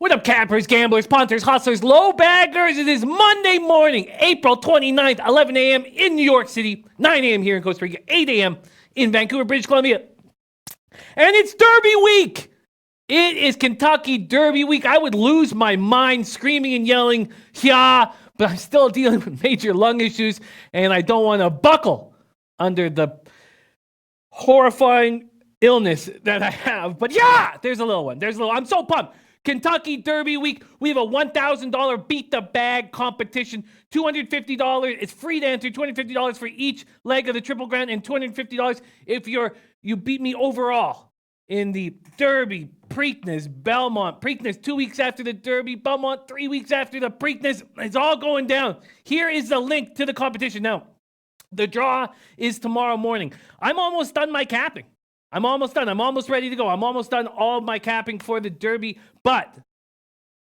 What up, campers, gamblers, punters, hustlers, low baggers? It is Monday morning, April 29th, 11 a.m. in New York City, 9 a.m. here in Costa Rica, 8 a.m. in Vancouver, British Columbia. And it's Derby week. It is Kentucky Derby week. I would lose my mind screaming and yelling, yeah, but I'm still dealing with major lung issues, and I don't want to buckle under the horrifying illness that I have. But yeah, there's a little one. I'm so pumped. Kentucky Derby week. We have a $1,000 beat the bag competition. $250. It's free to enter. $250 for each leg of the Triple Crown, and $250 if you beat me overall in the Derby, Preakness, Belmont. Preakness 2 weeks after the Derby. Belmont 3 weeks after the Preakness. It's all going down. Here is the link to the competition. Now, the draw is tomorrow morning. I'm almost done my capping. I'm almost done. I'm almost ready to go. I'm almost done all my capping for the Derby. But,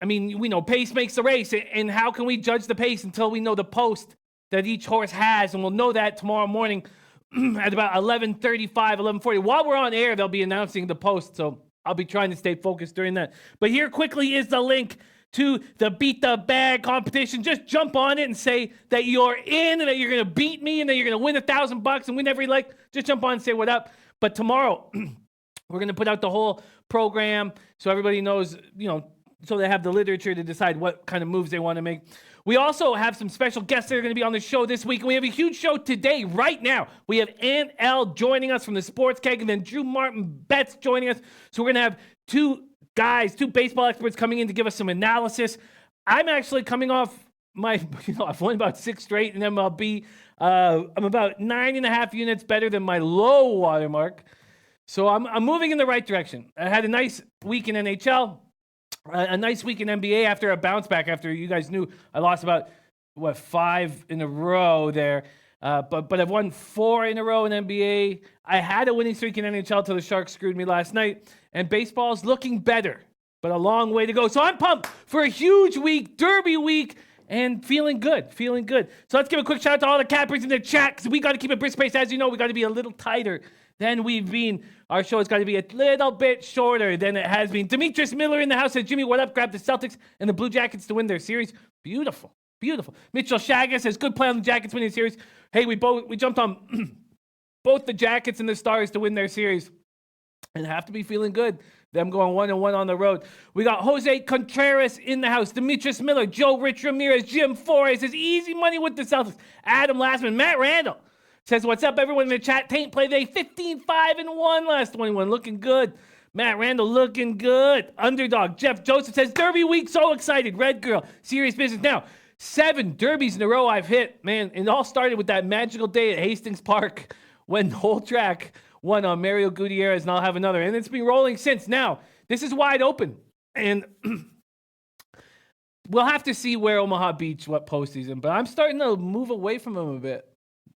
I mean, we know pace makes the race. And how can we judge the pace until we know the post that each horse has? And we'll know that tomorrow morning at about 11:35, 11:40. While we're on air, they'll be announcing the post. So I'll be trying to stay focused during that. But here quickly is the link to the Beat the Bag competition. Just jump on it and say that you're in and that you're going to beat me and that you're going to win $1,000 and win every leg. Just jump on and say what up. But tomorrow, we're going to put out the whole program so everybody knows, so they have the literature to decide what kind of moves they want to make. We also have some special guests that are going to be on the show this week. And we have a huge show today, right now. We have L joining us from the Sports Keg, and then Drew Martin Betts joining us. So we're going to have two baseball experts coming in to give us some analysis. I'm actually coming off I've won about 6 straight in MLB. I'm about 9.5 units better than my low watermark. So I'm moving in the right direction. I had a nice week in NHL, a nice week in NBA after a bounce back after you guys knew I lost about, 5 in a row there. But I've won 4 in a row in NBA. I had a winning streak in NHL till the Sharks screwed me last night. And baseball's looking better, but a long way to go. So I'm pumped for a huge week, Derby week, and feeling good. So let's give a quick shout out to all the cappers in the chat, because we got to keep a brisk pace. As you know, we got to be a little tighter than we've been. Our show has got to be a little bit shorter than it has been. Demetrius Miller in the house said, Jimmy, what up? Grab the Celtics and the Blue Jackets to win their series. Beautiful. Mitchell Shaga says, good play on the Jackets winning the series. Hey, we jumped on both the Jackets and the Stars to win their series and have to be feeling good. Them going 1-1 on the road. We got Jose Contreras in the house. Demetrius Miller, Joe Rich Ramirez, Jim Forrest says easy money with the Celtics. Adam Lastman, Matt Randall says, what's up, everyone in the chat? Taint play day 15-5-1 last 21. Looking good. Matt Randall looking good. Underdog. Jeff Joseph says, Derby week, so excited. Red Girl, serious business. Now, 7 derbies in a row I've hit. Man, it all started with that magical day at Hastings Park when the whole track won on Mario Gutierrez, and I'll have another. And it's been rolling since. Now, this is wide open. And we'll have to see where Omaha Beach, what postseason. But I'm starting to move away from them a bit,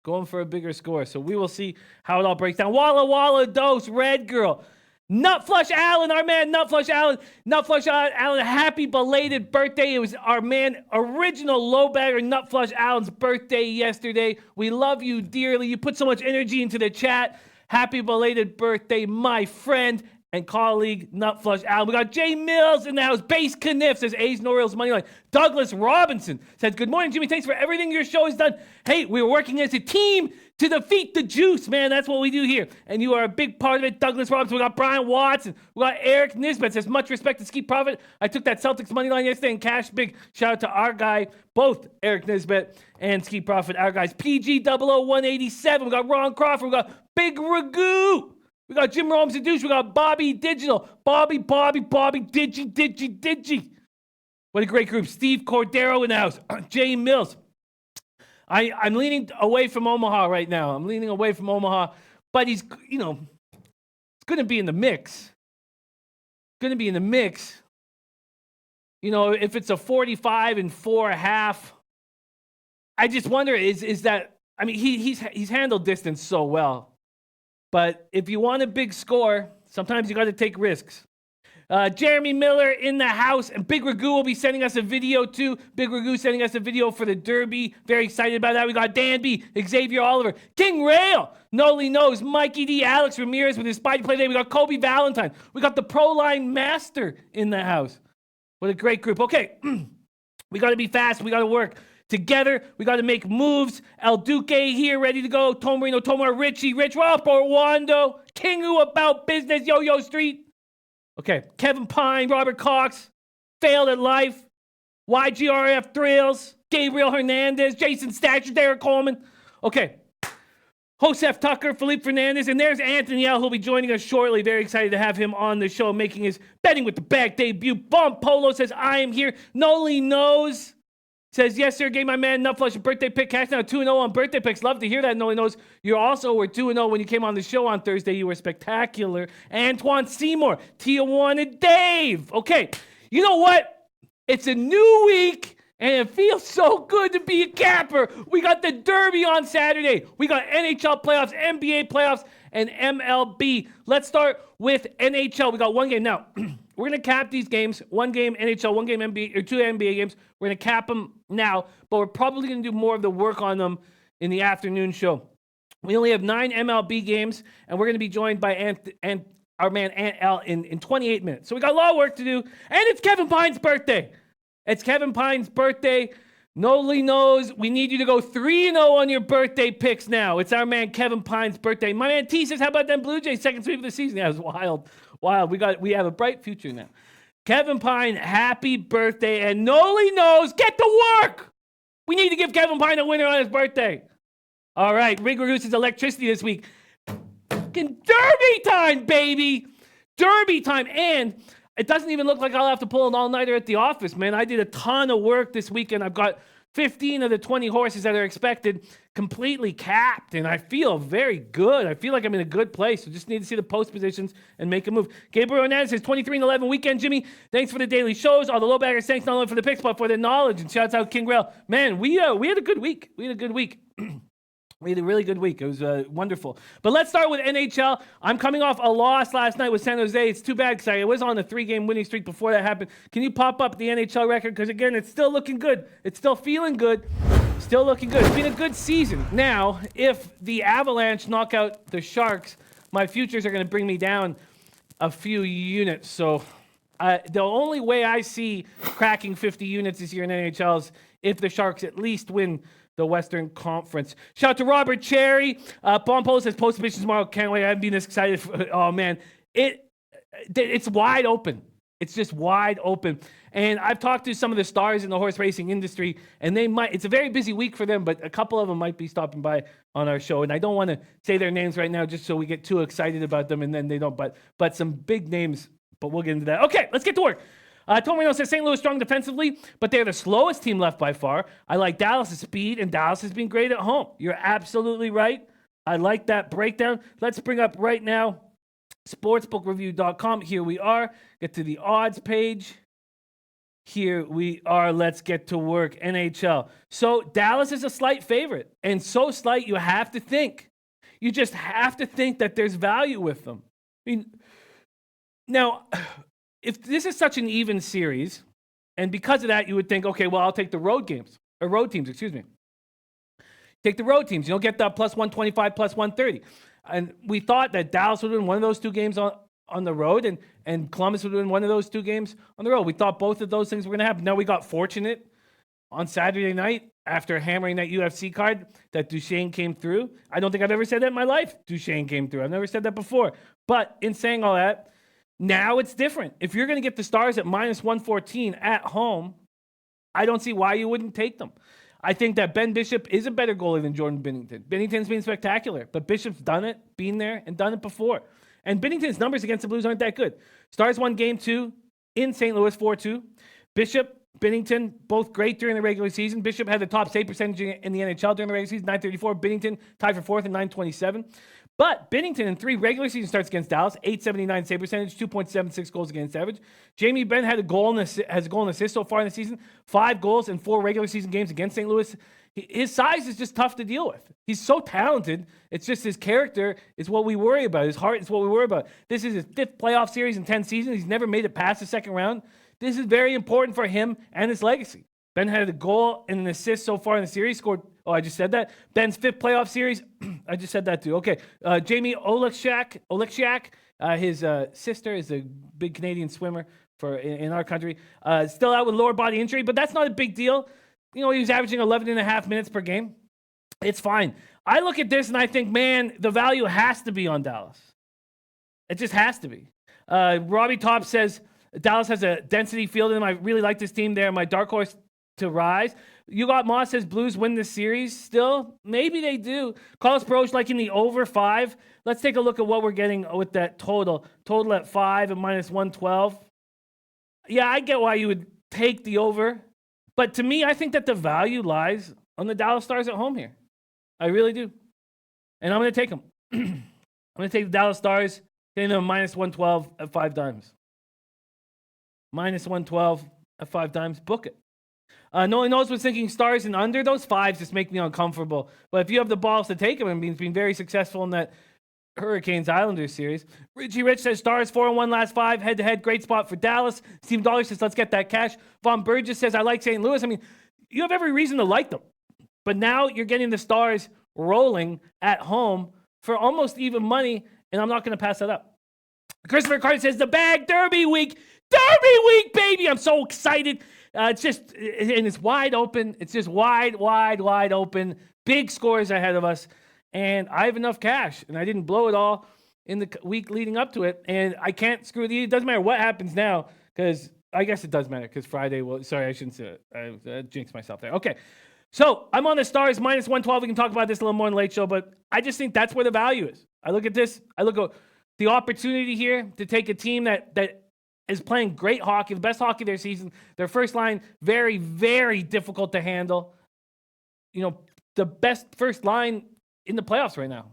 going for a bigger score. So we will see how it all breaks down. Walla Walla Dose, Red Girl. Nutflush Allen, our man Nutflush Allen, happy belated birthday. It was our man, original low bagger Nutflush Allen's birthday yesterday. We love you dearly. You put so much energy into the chat. Happy belated birthday, my friend and colleague, Nutflush Allen. We got Jay Mills in the house. Base Kniff says A's and Orioles money line. Douglas Robinson says, good morning, Jimmy. Thanks for everything your show has done. Hey, we're working as a team to defeat the juice, man. That's what we do here. And you are a big part of it, Douglas Robinson. We got Brian Watson. We got Eric Nisbet says, much respect to Ski Profit. I took that Celtics money line yesterday and cash big. Shout out to our guy, both Eric Nisbet and Ski Profit, our guys. PG 00187. We got Ron Crawford. We got Big Ragu. We got Jim Rome's the douche. We got Bobby Digital. Bobby, Digi. What a great group. Steve Cordero in the house. Jay Mills. I'm leaning away from Omaha right now. But he's, it's going to be in the mix. if it's a 45 and 4.5, I just wonder is that, I mean, he's handled distance so well. But if you want a big score, sometimes you got to take risks. Jeremy Miller in the house, and Big Ragu will be sending us a video too. Big Ragu sending us a video for the Derby. Very excited about that. We got Danby, Xavier Oliver, King Rail, Noli Knows, Mikey D, Alex Ramirez with his Spidey play today. We got Kobe Valentine. We got the Pro Line Master in the house. What a great group. Okay, we got to be fast. We got to work together. We got to make moves. El Duque here, ready to go. Tomarino, Tomar, Richie, Rich, Rob, Wando, Kingu about business, Yo-Yo Street. Okay, Kevin Pine, Robert Cox, failed at life. YGRF Thrills, Gabriel Hernandez, Jason Stature, Derek Coleman. Okay, Josef Tucker, Felipe Fernandez, and there's Anthony L, who'll be joining us shortly. Very excited to have him on the show, making his Betting with the Bag debut. Bomb Polo says, I am here. Noli Knows says, yes, sir, gave my man Nutflush a birthday pick. Cash now 2-0 on birthday picks. Love to hear that, Noli Knows. You also were 2-0 when you came on the show on Thursday. You were spectacular. Antoine Seymour, Tijuana Dave. Okay, you know what? It's a new week, and it feels so good to be a capper. We got the Derby on Saturday. We got NHL playoffs, NBA playoffs, and MLB. Let's start with NHL. We got one game. Now, we're going to cap these games. One game NHL, one game NBA, or two NBA games. We're going to cap them now, but we're probably going to do more of the work on them in the afternoon show. We only have 9 MLB games, and we're going to be joined by our man Ant L in 28 minutes. So we got a lot of work to do, and it's Kevin Pine's birthday. It's Kevin Pine's birthday. Noli Knows we need you to go 3-0 on your birthday picks now. It's our man Kevin Pine's birthday. My man T says, how about them Blue Jays second sweep of the season? That was wild. We have a bright future now. Kevin Pine, happy birthday. And Noli Knows, get to work. We need to give Kevin Pine a winner on his birthday. All right, Rig reduces electricity this week. Fucking Derby time, baby. Derby time. And it doesn't even look like I'll have to pull an all-nighter at the office, man. I did a ton of work this weekend. I've got 15 of the 20 horses that are expected completely capped, and I feel very good. I feel like I'm in a good place. We just need to see the post positions and make a move. Gabriel Hernandez says 23-11 weekend, Jimmy. Thanks for the daily shows. All the low baggers, thanks not only for the picks, but for the knowledge. And shouts out King Rail. Man, we had a good week. We had a a really good week. It was wonderful. But let's start with NHL. I'm coming off a loss last night with San Jose. It's too bad because I was on a 3-game winning streak before that happened. Can you pop up the NHL record? Because, again, it's still looking good. It's still feeling good. Still looking good. It's been a good season. Now, if the Avalanche knock out the Sharks, my futures are going to bring me down a few units. So the only way I see cracking 50 units this year in NHL is if the Sharks at least win the Western Conference. Shout out to Robert Cherry. Bompo says post submissions tomorrow. Can't wait. I haven't been this excited. Oh, man. It's wide open. It's just wide open. And I've talked to some of the stars in the horse racing industry, and it's a very busy week for them, but a couple of them might be stopping by on our show. And I don't want to say their names right now just so we get too excited about them and then they don't. But some big names, but we'll get into that. Okay, let's get to work. Tomino says St. Louis strong defensively, but they're the slowest team left by far. I like Dallas' speed, and Dallas has been great at home. You're absolutely right. I like that breakdown. Let's bring up right now sportsbookreview.com. Here we are. Get to the odds page. Here we are. Let's get to work. NHL. So Dallas is a slight favorite, and so slight you have to think. You just have to think that there's value with them. I mean, now, if this is such an even series, and because of that, you would think, okay, well, I'll take the road teams. Take the road teams. You'll get that plus 125, plus 130. And we thought that Dallas would win one of those two games on the road, and Columbus would win one of those two games on the road. We thought both of those things were going to happen. Now we got fortunate on Saturday night after hammering that UFC card that Duchesne came through. I don't think I've ever said that in my life. Duchesne came through. I've never said that before. But in saying all that, now it's different. If you're going to get the Stars at minus 114 at home, I don't see why you wouldn't take them. I think that Ben Bishop is a better goalie than Jordan Binnington. Binnington's been spectacular, but Bishop's done it, been there, and done it before. And Binnington's numbers against the Blues aren't that good. Stars won Game 2 in St. Louis 4-2. Bishop, Binnington, both great during the regular season. Bishop had the top save percentage in the NHL during the regular season, 934. Binnington tied for fourth at 927. But Binnington in 3 regular season starts against Dallas, .879 save percentage, 2.76 goals against average. Jamie Benn has a goal and assist so far in the season, 5 goals in 4 regular season games against St. Louis. His size is just tough to deal with. He's so talented. It's just his character is what we worry about. His heart is what we worry about. This is his 5th playoff series in 10 seasons. He's never made it past the second round. This is very important for him and his legacy. Ben had a goal and an assist so far in the series. Scored. Oh, I just said that. Ben's 5th playoff series. I just said that too. Okay. Jamie Oleksiak. His sister is a big Canadian swimmer in our country. Still out with lower body injury, but that's not a big deal. He was averaging 11.5 minutes per game. It's fine. I look at this and I think, man, the value has to be on Dallas. It just has to be. Robbie Top says Dallas has a density field in them. I really like this team. They're my dark horse to rise. You got Moss says Blues win this series still. Maybe they do. Carlos Broch liking the over 5. Let's take a look at what we're getting with that total. Total at 5 and -112. Yeah, I get why you would take the over. But to me, I think that the value lies on the Dallas Stars at home here. I really do. And I'm going to take them. I'm going to take the Dallas Stars, getting them -112 at 5 times. -112 at 5 times. Book it. No one knows what's thinking Stars and under. Those 5s just make me uncomfortable. But if you have the balls to take them, and he's been very successful in that Hurricanes-Islanders series. Richie Rich says Stars 4-1 last 5, head-to-head, great spot for Dallas. Steve Dollar says, let's get that cash. Von Burgess says, I like St. Louis. I mean, you have every reason to like them. But now you're getting the Stars rolling at home for almost even money, and I'm not going to pass that up. Christopher Carter says, the bag, Derby week. Derby week, baby. I'm so excited. And it's wide open. It's just wide open. Big scores ahead of us. And I have enough cash, and I didn't blow it all in the week leading up to it. And I can't screw it doesn't matter what happens now, because I guess it does matter, because Friday sorry, I shouldn't say it. I jinxed myself there. Okay. So I'm on the Stars -112. We can talk about this a little more in the late show, but I just think that's where the value is. I look at this. I look at the opportunity here to take a team that is playing great hockey, the best hockey of their season. Their first line, very, very difficult to handle. The best first line in the playoffs right now.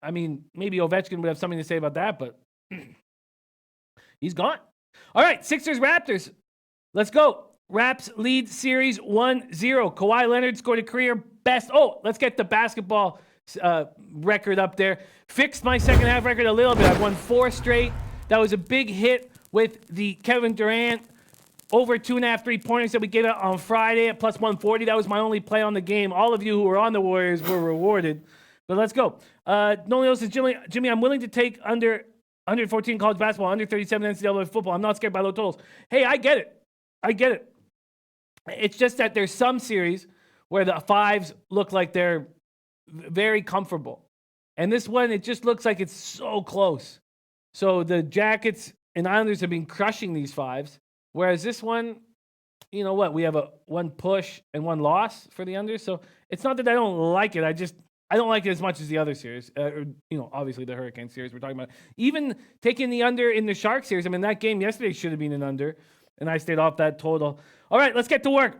I mean, maybe Ovechkin would have something to say about that, but he's gone. All right, Sixers-Raptors. Let's go. Raps lead series 1-0. Kawhi Leonard scored a career best. Oh, let's get the basketball record up there. Fixed my second half record a little bit. I've won 4 straight. That was a big hit with the Kevin Durant over 2.5 3-pointers that we gave out on Friday at +140. That was my only play on the game. All of you who were on the Warriors were rewarded. But let's go. Nolan Hill says, Jimmy, I'm willing to take under 114 college basketball, under 37 NCAA football. I'm not scared by low totals. Hey, I get it. It's just that there's some series where the 5s look like they're very comfortable. And this one, it just looks like it's so close. So the Jackets and Islanders have been crushing these 5s. Whereas this one, you know what? We have one push and 1 loss for the under. So it's not that I don't like it. I don't like it as much as the other series. Obviously the Hurricane series we're talking about. Even taking the under in the Shark series. I mean, that game yesterday should have been an under. And I stayed off that total. All right, let's get to work.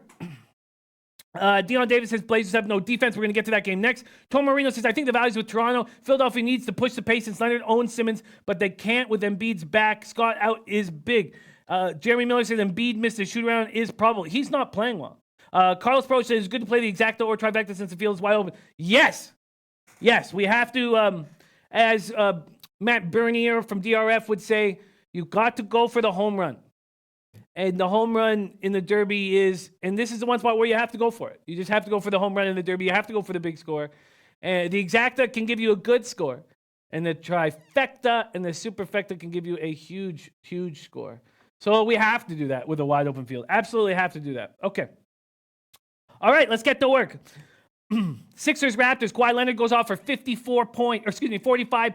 Dion Davis says Blazers have no defense. We're going to get to that game next. Tom Marino says, I think the value's with Toronto. Philadelphia needs to push the pace since Leonard owns Simmons, but they can't with Embiid's back. Scott out is big. Jeremy Miller says Embiid missed a shoot-around is probable. He's not playing well. Carlos Pro says it's good to play the exacta or trifecta since the field is wide open. Yes, we have to, as Matt Bernier from DRF would say, you've got to go for the home run. And the home run in the Derby is, and this is the one spot where you have to go for it. You just have to go for the home run in the Derby. You have to go for the big score. And the exacta can give you a good score. And the trifecta and the superfecta can give you a huge, huge score. So we have to do that with a wide open field. Absolutely have to do that. Okay. All right, let's get to work. Sixers Raptors. Kawhi Leonard goes off for 45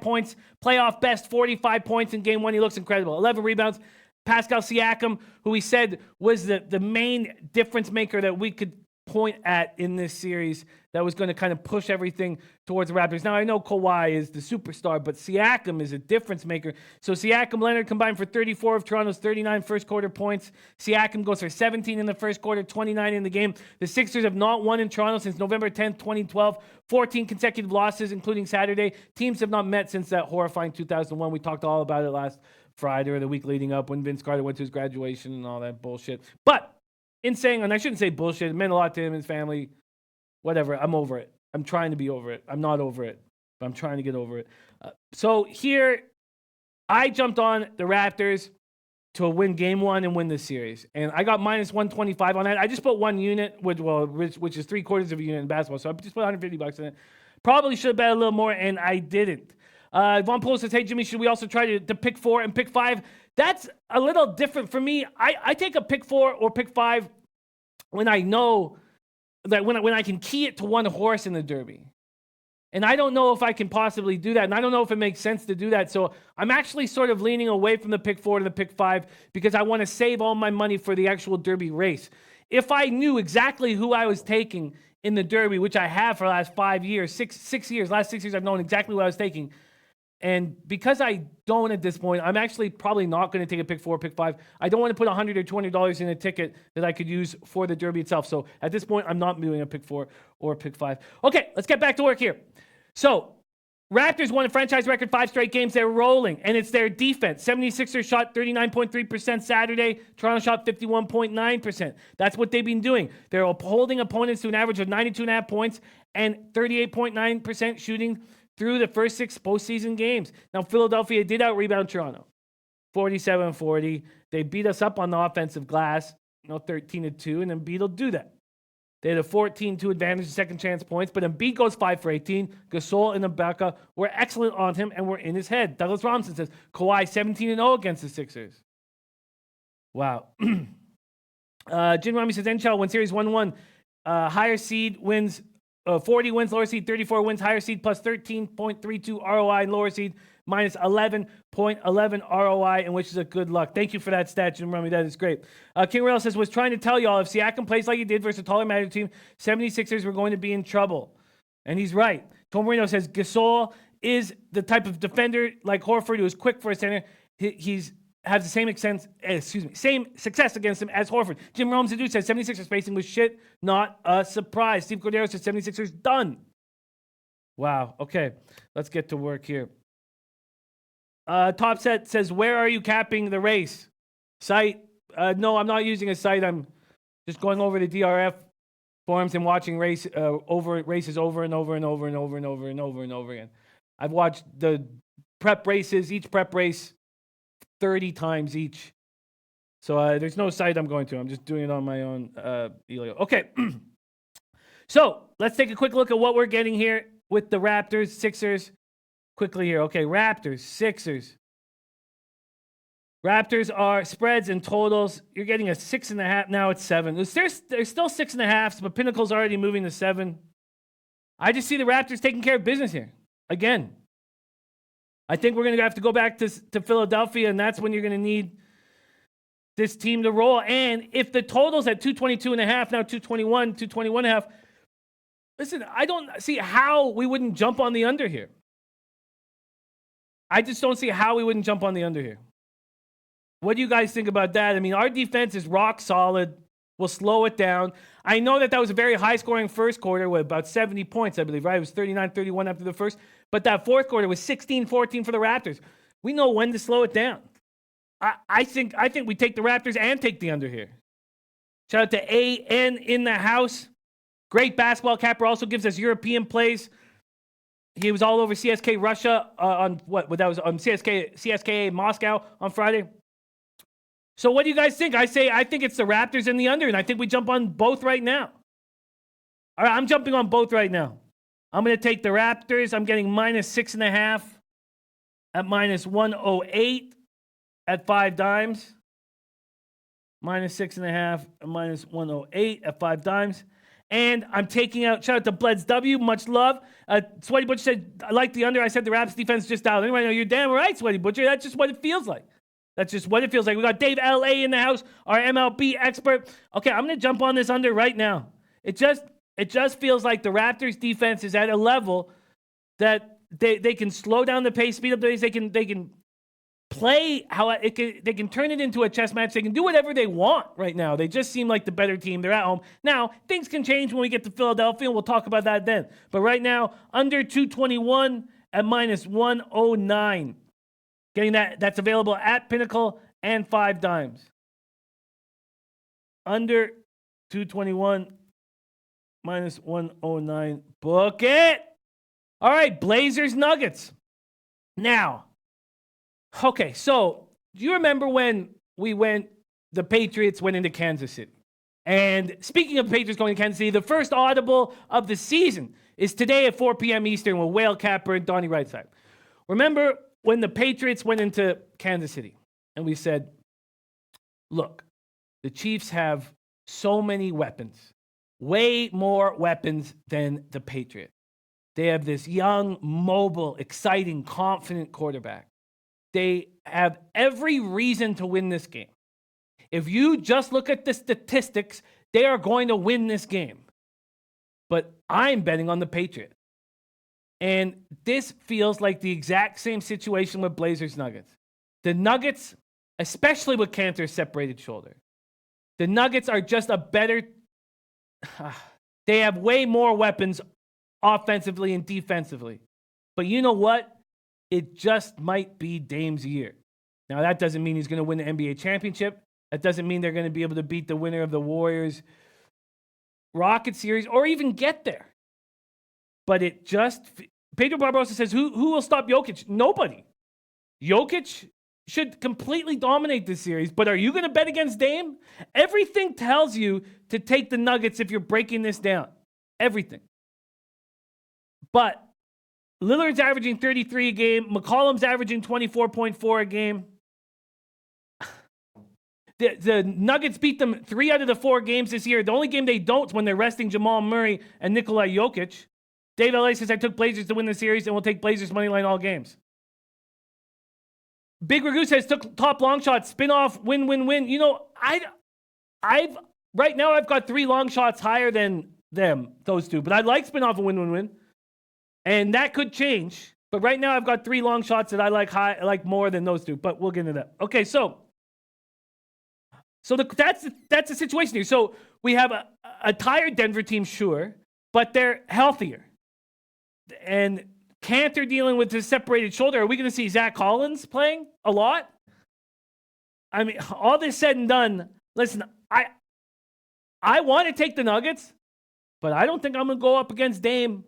points. Playoff best, 45 points in game 1. He looks incredible. 11 rebounds. Pascal Siakam, who we said was the main difference maker that we could point at in this series that was going to kind of push everything towards the Raptors. Now, I know Kawhi is the superstar, but Siakam is a difference maker. So Siakam, Leonard combined for 34 of Toronto's 39 first quarter points. Siakam goes for 17 in the first quarter, 29 in the game. The Sixers have not won in Toronto since November 10th, 2012. 14 consecutive losses, including Saturday. Teams have not met since that horrifying 2001. We talked all about it last Friday or the week leading up when Vince Carter went to his graduation and all that bullshit. But in saying, and I shouldn't say bullshit, it meant a lot to him and his family. Whatever, I'm over it. I'm trying to be over it. I'm not over it, but I'm trying to get over it. So here, I jumped on the Raptors to win game one and win this series. And I got minus 125 on that. I just put one unit, which is 3/4 of a unit in basketball. So I just put $150 in it. Probably should have bet a little more, and I didn't. Von Polo says, hey, Jimmy, should we also try to pick 4 and pick 5? That's a little different for me. I take a pick 4 or pick 5 when I know that when I can key it to one horse in the Derby. And I don't know if I can possibly do that. And I don't know if it makes sense to do that. So I'm actually sort of leaning away from the pick 4 to the pick 5 because I want to save all my money for the actual Derby race. If I knew exactly who I was taking in the Derby, which I have for the last 5 years, six years, last 6 years, I've known exactly what I was taking. And because I don't at this point, I'm actually probably not going to take a pick 4, pick 5. I don't want to put $100 or $20 in a ticket that I could use for the Derby itself. So at this point, I'm not doing a pick 4 or pick 5. Okay, let's get back to work here. So Raptors won a franchise record 5 straight games. They're rolling, and it's their defense. 76ers shot 39.3% Saturday. Toronto shot 51.9%. That's what they've been doing. They're holding opponents to an average of 92.5 points and 38.9% shooting through the first 6 postseason games. Now, Philadelphia did out-rebound Toronto, 47-40. They beat us up on the offensive glass, 13-2, and Embiid will do that. They had a 14-2 advantage in second chance points, but Embiid goes 5 for 18. Gasol and Ibaka were excellent on him and were in his head. Douglas Robinson says, Kawhi 17-0 against the Sixers. Wow. Jim Rami says, NHL win series 1-1. Higher seed wins 40 wins, lower seed 34 wins, higher seed plus 13.32 ROI, and lower seed minus 11.11 ROI, and wishes us good luck. Thank you for that stat, Jim Rummy. That is great. King Rail says, was trying to tell y'all if Siakam plays like he did versus a taller Magic team, 76ers were going to be in trouble. And he's right. Tom Marino says, Gasol is the type of defender like Horford who is quick for a center. He's has the same success against him as Horford. Jim Rome Zadu says 76ers spacing was shit, not a surprise. Steve Cordero says 76ers done. Wow. Okay, let's get to work here. Top Set says, where are you capping the race? Site? No, I'm not using a site. I'm just going over the DRF forums and watching races over and over and over and over and over and over and over again. I've watched the prep races, each prep race 30 times each. So there's no site I'm going to. I'm just doing it on my own. Okay. So let's take a quick look at what we're getting here with the Raptors, Sixers. Quickly here. Okay, Raptors, Sixers. Raptors are spreads and totals. You're getting a 6.5. Now it's 7. There's still 6.5, but Pinnacle's already moving to 7. I just see the Raptors taking care of business here. Again. I think we're going to have to go back to Philadelphia, and that's when you're going to need this team to roll. And if the total's at 222.5, now 221, 221.5, listen, I don't see how we wouldn't jump on the under here. I just don't see how we wouldn't jump on the under here. What do you guys think about that? I mean, our defense is rock solid. We'll slow it down. I know that was a very high-scoring first quarter with about 70 points, I believe, right? It was 39-31 after the first. But that fourth quarter was 16-14 for the Raptors. We know when to slow it down. I think we take the Raptors and take the under here. Shout out to AN in the house. Great basketball capper. Also gives us European plays. He was all over CSK Russia on what? That was on CSKA Moscow on Friday. So what do you guys think? I think it's the Raptors and the under, and I think we jump on both right now. All right, I'm jumping on both right now. I'm going to take the Raptors. I'm getting minus 6.5 at minus 108 at 5 dimes. Minus 6.5 at minus 108 at 5 dimes. And I'm taking out, shout out to Bleds W, much love. Sweaty Butcher said, I like the under. I said the Raps defense just out. Anyway, no, you're damn right, Sweaty Butcher. That's just what it feels like. That's just what it feels like. We got Dave L.A. in the house, our MLB expert. Okay, I'm going to jump on this under right now. It just feels like the Raptors defense is at a level that they can slow down the pace, speed up the pace. They can play they can turn it into a chess match. They can do whatever they want right now. They just seem like the better team. They're at home. Now, things can change when we get to Philadelphia, and we'll talk about that then. But right now, under 221 at minus 109. Getting that's available at Pinnacle and 5 dimes. Under 221 minus 109. Book it. All right, Blazers Nuggets. Now, okay, so do you remember when the Patriots went into Kansas City? And speaking of Patriots going to Kansas City, the first audible of the season is today at 4 p.m. Eastern with Whale Capper and Donnie Rightside. Remember when the Patriots went into Kansas City and we said, look, the Chiefs have so many weapons, way more weapons than the Patriots. They have this young, mobile, exciting, confident quarterback. They have every reason to win this game. If you just look at the statistics, they are going to win this game. But I'm betting on the Patriots. And this feels like the exact same situation with Blazers Nuggets. The Nuggets, especially with Cantor's separated shoulder, the Nuggets are just a better... They have way more weapons offensively and defensively. But you know what? It just might be Dame's year. Now, that doesn't mean he's going to win the NBA championship. That doesn't mean they're going to be able to beat the winner of the Warriors Rocket series or even get there. But it just... Pedro Barbosa says, who will stop Jokic? Nobody. Jokic should completely dominate this series, but are you going to bet against Dame? Everything tells you to take the Nuggets if you're breaking this down. Everything. But Lillard's averaging 33 a game. McCollum's averaging 24.4 a game. The Nuggets beat them 3 out of the 4 games this year. The only game they don't is when they're resting Jamal Murray and Nikola Jokic. Dave LA says, I took Blazers to win the series and we'll take Blazers money line all games. Big Ragu says, took top long shots, spin off, win, win, win. You know, I've right now I've got 3 long shots higher than those two, but I like spin off and win, win, win. And that could change. But right now I've got 3 long shots that I like more than those two, but we'll get into that. Okay, so that's the situation here. So we have a tired Denver team, sure, but they're healthier. And Cantor dealing with his separated shoulder. Are we going to see Zach Collins playing a lot? I mean, all this said and done, listen, I want to take the Nuggets, but I don't think I'm going to go up against Dame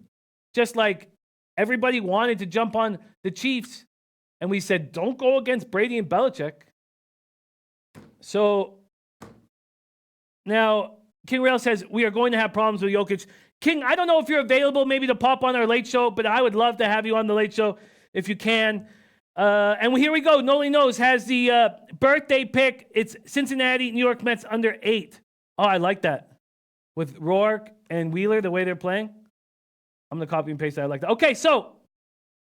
just like everybody wanted to jump on the Chiefs. And we said, don't go against Brady and Belichick. So now King Rail says, we are going to have problems with Jokic. King, I don't know if you're available maybe to pop on our late show, but I would love to have you on the late show if you can. And here we go. Noli Knows has the birthday pick. It's Cincinnati, New York Mets under 8. Oh, I like that. With Rourke and Wheeler, the way they're playing. I'm going to copy and paste that. I like that. Okay, so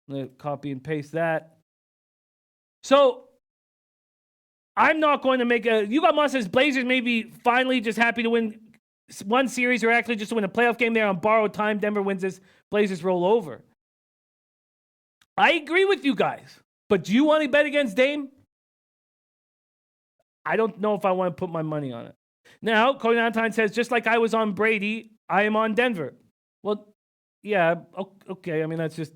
I'm going to copy and paste that. So I'm not going to make a... You got Moss says Blazers maybe finally just happy to win one series or actually just to win a playoff game there on borrowed time. Denver wins this. Blazers roll over. I agree with you guys. But do you want to bet against Dame? I don't know if I want to put my money on it. Now, Cody Valentine says, just like I was on Brady, I am on Denver. Well, yeah, okay. I mean, that's just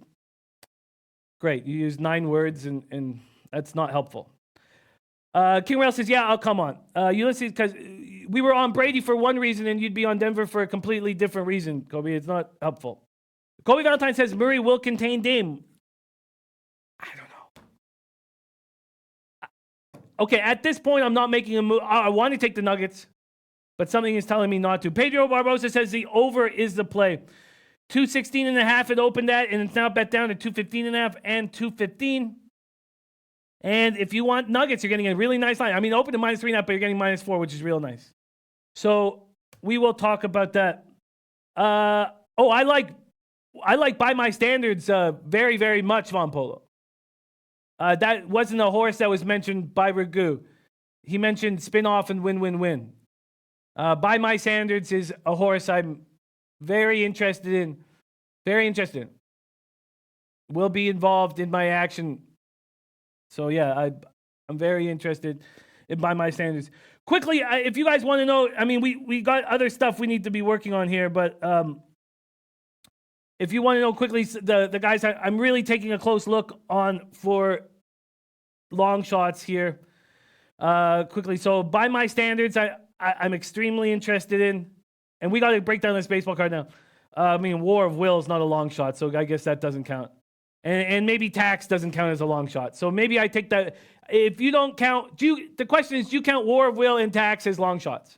great. You use 9 words, and that's not helpful. King Rail says, yeah, I'll come on. Ulysses, because we were on Brady for one reason, and you'd be on Denver for a completely different reason, Kobe. It's not helpful. Kobe Valentine says, Murray will contain Dame. I don't know. Okay, at this point, I'm not making a move. I want to take the Nuggets, but something is telling me not to. Pedro Barbosa says the over is the play. 216.5 it opened at, and it's now bet down to 215.5 and 215. And if you want Nuggets, you're getting a really nice line. I mean, open to -3.5, but you're getting -4, which is real nice. So we will talk about that. I like by my standards very, very much Von Polo. That wasn't a horse that was mentioned by Ragu. He mentioned spin off and win, win, win. By my standards is a horse I'm Very interested in. Very interested. Will be involved in my action. So yeah, I'm very interested in by my standards. Quickly, if you guys want to know, I mean, we got other stuff we need to be working on here, but if you want to know quickly, the guys, I'm really taking a close look on for long shots here. Quickly, so by my standards, I'm extremely interested in, and we got to break down this baseball card now. I mean, War of Will is not a long shot, so I guess that doesn't count. And maybe Tax doesn't count as a long shot. So maybe I take that. If you don't count, the question is, do you count War of Will and Tax as long shots?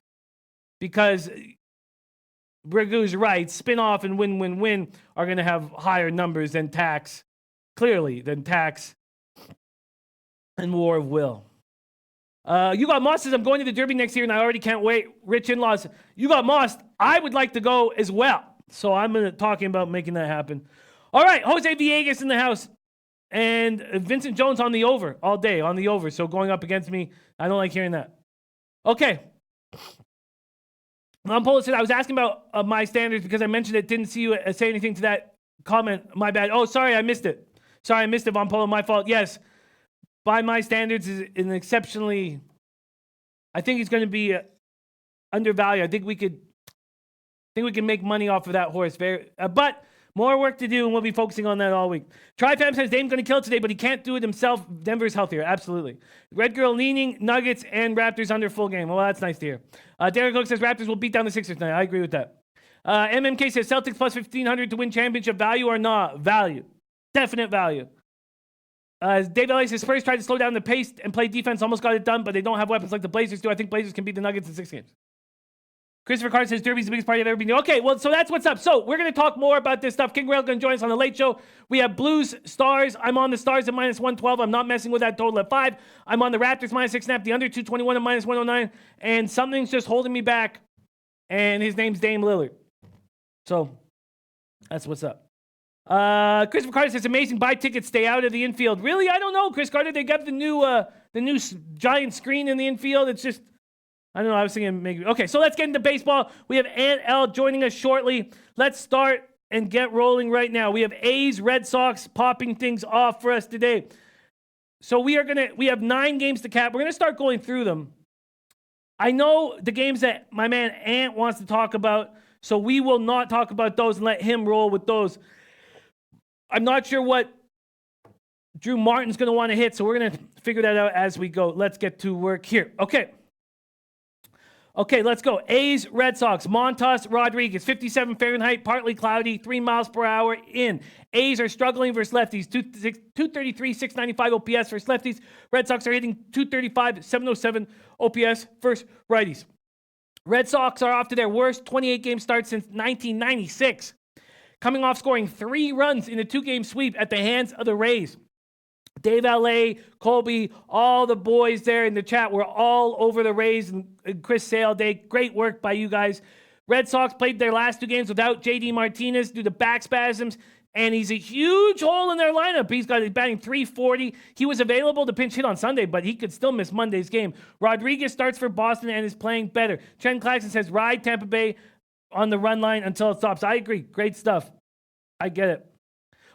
Because Brigu's right, spin-off and win-win-win are going to have higher numbers than Tax, clearly, than Tax and War of Will. You got Moss says, I'm going to the Derby next year and I already can't wait. Rich in-laws. You got Moss. I would like to go as well. So I'm talking about making that happen. All right, Jose Villegas in the house. And Vincent Jones on the over all day, on the over. So going up against me, I don't like hearing that. Okay. Polo said, I was asking about my standards because I mentioned it. Didn't see you say anything to that comment. My bad. Oh, sorry, I missed it. Sorry, I missed it, Von Polo. My fault. Yes. By my standards is an exceptionally, I think he's going to be undervalued. I think we can make money off of that horse. But more work to do, and we'll be focusing on that all week. TriFam says Dame's going to kill it today, but he can't do it himself. Denver's healthier. Absolutely. Red Girl leaning, Nuggets, and Raptors under full game. Well, that's nice to hear. Derek Cook says Raptors will beat down the Sixers tonight. I agree with that. MMK says Celtics plus 1,500 to win championship. Value or not? Value. Definite value. Dave Elliott says Spurs tried to slow down the pace and play defense. Almost got it done, but they don't have weapons like the Blazers do. I think Blazers can beat the Nuggets in 6 games. Christopher Carter says Derby's the biggest party I've ever been to. Okay, well, so that's what's up. So we're going to talk more about this stuff. King Rail going to join us on the Late Show. We have Blues, Stars. I'm on the Stars at minus 112. I'm not messing with that total at 5. I'm on the Raptors minus 6.5. The under 221 at minus 109. And something's just holding me back. And his name's Dame Lillard. So that's what's up. Christopher Carter says amazing. Buy tickets, stay out of the infield. Really? I don't know, Chris Carter. They got the new giant screen in the infield. It's just, I don't know. I was thinking maybe. Okay, so let's get into baseball. We have Ant L joining us shortly. Let's start and get rolling right now. We have A's, Red Sox popping things off for us today. So we have 9 games to cap. We're going to start going through them. I know the games that my man Ant wants to talk about, so we will not talk about those and let him roll with those. I'm not sure what Drew Martin's going to want to hit, so we're going to figure that out as we go. Let's get to work here. Okay, let's go. A's, Red Sox, Montas, Rodriguez, 57 Fahrenheit, partly cloudy, 3 miles per hour in. A's are struggling versus lefties, 233, 695 OPS versus lefties. Red Sox are hitting 235, 707 OPS versus righties. Red Sox are off to their worst 28-game start since 1996, coming off scoring 3 runs in a 2-game sweep at the hands of the Rays. Dave L.A., Colby, all the boys there in the chat were all over the Rays and Chris Sale Day. Great work by you guys. Red Sox played their last 2 games without J.D. Martinez due to back spasms, and he's a huge hole in their lineup. He's batting .340. He was available to pinch hit on Sunday, but he could still miss Monday's game. Rodriguez starts for Boston and is playing better. Trent Claxton says ride Tampa Bay on the run line until it stops. I agree. Great stuff. I get it.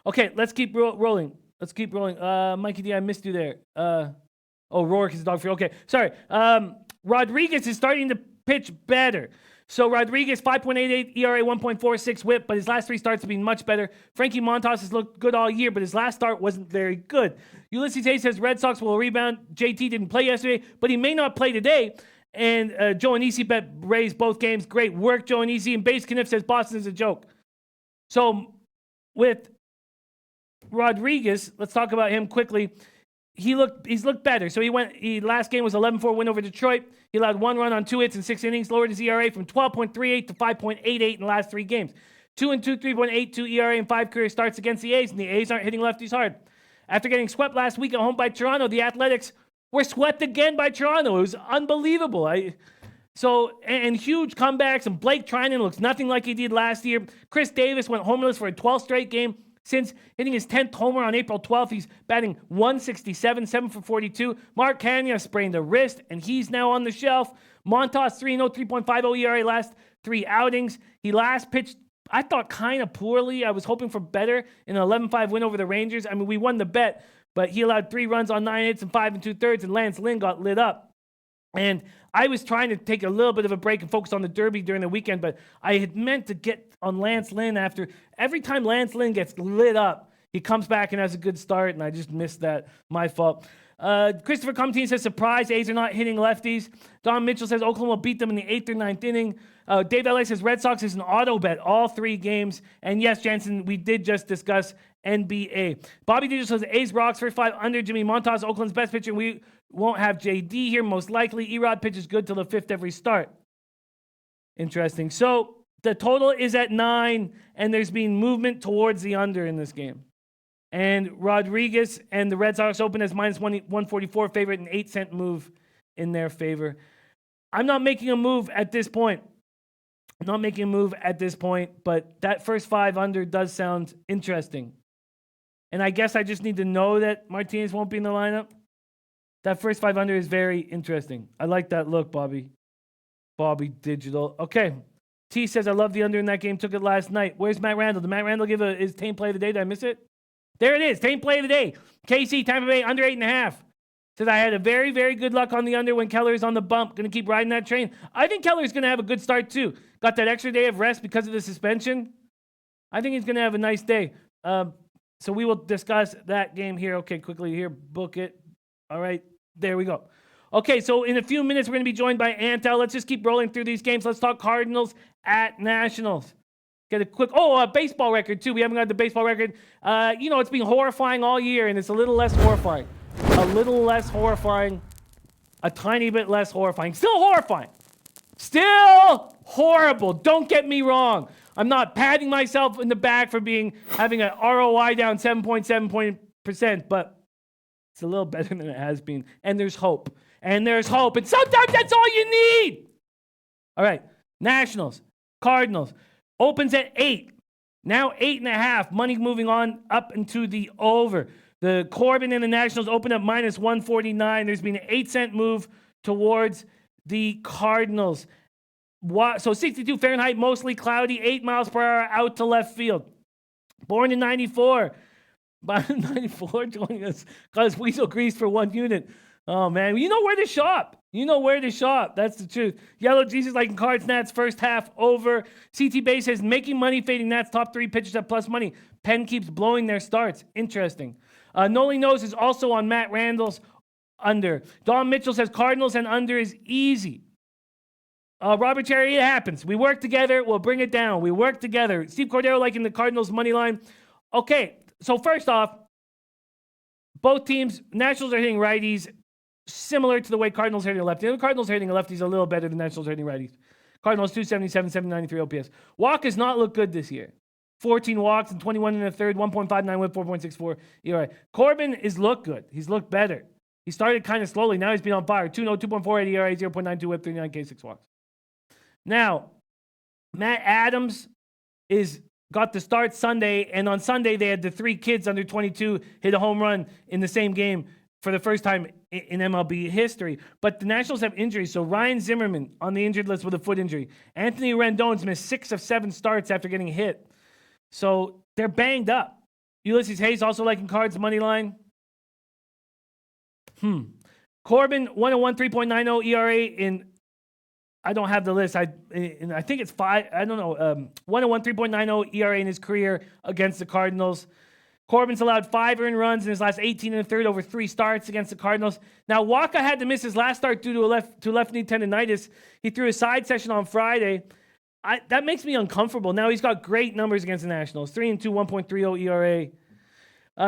Okay, let's keep rolling. Mikey D, I missed you there. Rourke is dog free. Okay, sorry. Rodriguez is starting to pitch better. So Rodriguez, 5.88 ERA, 1.46 whip, but his last 3 starts have been much better. Frankie Montas has looked good all year, but his last start wasn't very good. Ulysses Hayes says Red Sox will rebound. JT didn't play yesterday, but he may not play today. And Joe Anisi bet Rays both games. Great work, Joe Anisi. And Base Kniff says Boston is a joke. So with Rodriguez, let's talk about him quickly. He's looked better. So last game was 11-4 win over Detroit. He allowed 1 run on 2 hits in 6 innings, lowered his ERA from 12.38 to 5.88 in the last 3 games. 2-2, 3.82 ERA and 5 career starts against the A's, and the A's aren't hitting lefties hard. After getting swept last week at home by Toronto, the Athletics were swept again by Toronto. It was unbelievable. And huge comebacks, and Blake Trinan looks nothing like he did last year. Chris Davis went homerless for a 12th straight game. Since hitting his 10th homer on April 12th, he's batting .167, 7 for 42. Mark Kanya sprained a wrist, and he's now on the shelf. Montas 3-0, 3.50 ERA last 3 outings. He last pitched I thought kind of poorly. I was hoping for better in an 11-5 win over the Rangers. I mean, we won the bet, but he allowed 3 runs on 9 hits and 5 2/3, and Lance Lynn got lit up. And I was trying to take a little bit of a break and focus on the Derby during the weekend, but I had meant to get on Lance Lynn after. Every time Lance Lynn gets lit up, he comes back and has a good start, and I just missed that. My fault. Christopher Comtine says, surprise, A's are not hitting lefties. Don Mitchell says, Oakland will beat them in the 8th or 9th inning. Dave LA says, Red Sox is an auto bet, all 3 games. And yes, Jansen, we did just discuss NBA. Bobby Digital says, A's rocks first 5 under Jimmy Montas, Oakland's best pitcher. We won't have JD here, most likely. Erod pitches good till the 5th every start. Interesting. So the total is at 9, and there's been movement towards the under in this game. And Rodriguez and the Red Sox open as minus 144 favorite, an 8-cent move in their favor. I'm not making a move at this point. But that first 5 under does sound interesting. And I guess I just need to know that Martinez won't be in the lineup. That first 5 under is very interesting. I like that look, Bobby. Bobby Digital. Okay. T says, I love the under in that game. Took it last night. Where's Matt Randall? Did Matt Randall give his team play of the day? Did I miss it? There it is. Team play of the day. KC, Tampa Bay, under 8.5. Says, I had a very, very good luck on the under when Keller is on the bump. Going to keep riding that train. I think Keller is going to have a good start, too. Got that extra day of rest because of the suspension. I think he's going to have a nice day. So we will discuss that game here. Okay, quickly here. Book it. All right. There we go. Okay, so in a few minutes, we're going to be joined by Antel. Let's just keep rolling through these games. Let's talk Cardinals at Nationals. Get a quick, baseball record, too. We haven't got the baseball record. It's been horrifying all year, and it's a little less horrifying. A tiny bit less horrifying. Still horrifying. Still horrible. Don't get me wrong. I'm not patting myself in the back for having an ROI down 7.7%, but it's a little better than it has been. And there's hope. And sometimes that's all you need. All right. Nationals. Cardinals. Opens at 8. Now 8.5. Money moving on up into the over. The Corbin and the Nationals open up minus 149. There's been an 8-cent move towards the Cardinals. So 62 Fahrenheit, mostly cloudy, 8 miles per hour out to left field. Born in 94. Joining us. Got his weasel grease for 1 unit. Oh, man. You know where to shop. That's the truth. Yellow Jesus liking cards, Nats first half over. CT Bay says making money fading Nats top 3 pitchers at plus money. Penn keeps blowing their starts. Interesting. Noli Knows is also on Matt Randall's under. Don Mitchell says Cardinals and under is easy. Robert Cherry, it happens. We work together. We'll bring it down. We work together. Steve Cordero liking the Cardinals money line. Okay, so first off, both teams, Nationals are hitting righties similar to the way Cardinals are hitting lefties. The Cardinals are hitting lefties a little better than Nationals are hitting righties. Cardinals 277, 793 OPS. Walk has not looked good this year. 14 walks and 21 in the third, 1.59 whip, 4.64 ERA. Corbin has looked good. He's looked better. He started kind of slowly. Now he's been on fire. 2.0, 2.48 ERA, 0.92 whip, 39K, 6 walks. Now, Matt Adams got the start Sunday, and on Sunday they had the 3 kids under 22 hit a home run in the same game for the first time in MLB history. But the Nationals have injuries, so Ryan Zimmerman on the injured list with a foot injury. Anthony Rendon's missed 6 of 7 starts after getting hit. So they're banged up. Ulysses Hayes also liking cards money line. Corbin 101, 3.90 ERA in. I don't have the list. I think it's 5. I don't know. 101, 3.90 ERA in his career against the Cardinals. Corbin's allowed 5 earned runs in his last 18 and a third over 3 starts against the Cardinals. Now, Waka had to miss his last start due to left knee tendonitis. He threw a side session on Friday. That makes me uncomfortable. Now he's got great numbers against the Nationals. 3-2, 1.30 ERA.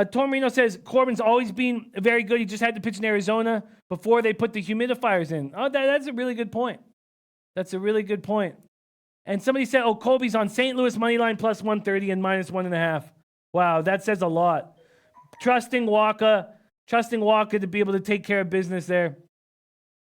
Tormino says Corbin's always been very good. He just had to pitch in Arizona before they put the humidifiers in. Oh, that's a really good point. That's a really good point. And somebody said, Kobe's on St. Louis money line plus 130 and minus 1.5. Wow, that says a lot. Trusting Waka to be able to take care of business there.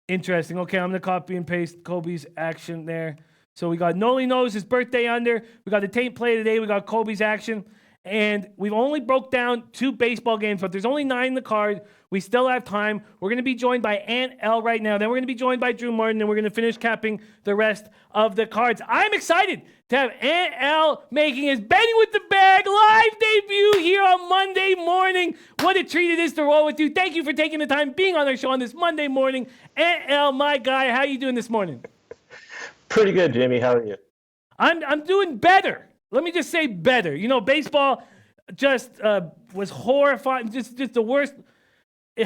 Interesting. Okay, I'm going to copy and paste Kobe's action there. So we got Noli Knows his birthday under. We got the tape play today. We got Kobe's action. And we've only broke down 2 baseball games, but there's only 9 in the card. We still have time. We're going to be joined by Aunt L right now. Then we're going to be joined by Drew Martin, and we're going to finish capping the rest of the cards. I'm excited to have Aunt L making his Betting with the Bag live debut here on Monday morning. What a treat it is to roll with you. Thank you for taking the time being on our show on this Monday morning. Aunt L, my guy, how you doing this morning? Pretty good, Jimmy. How are you? I'm doing better. Let me just say better. You know, baseball just was horrifying, just the worst.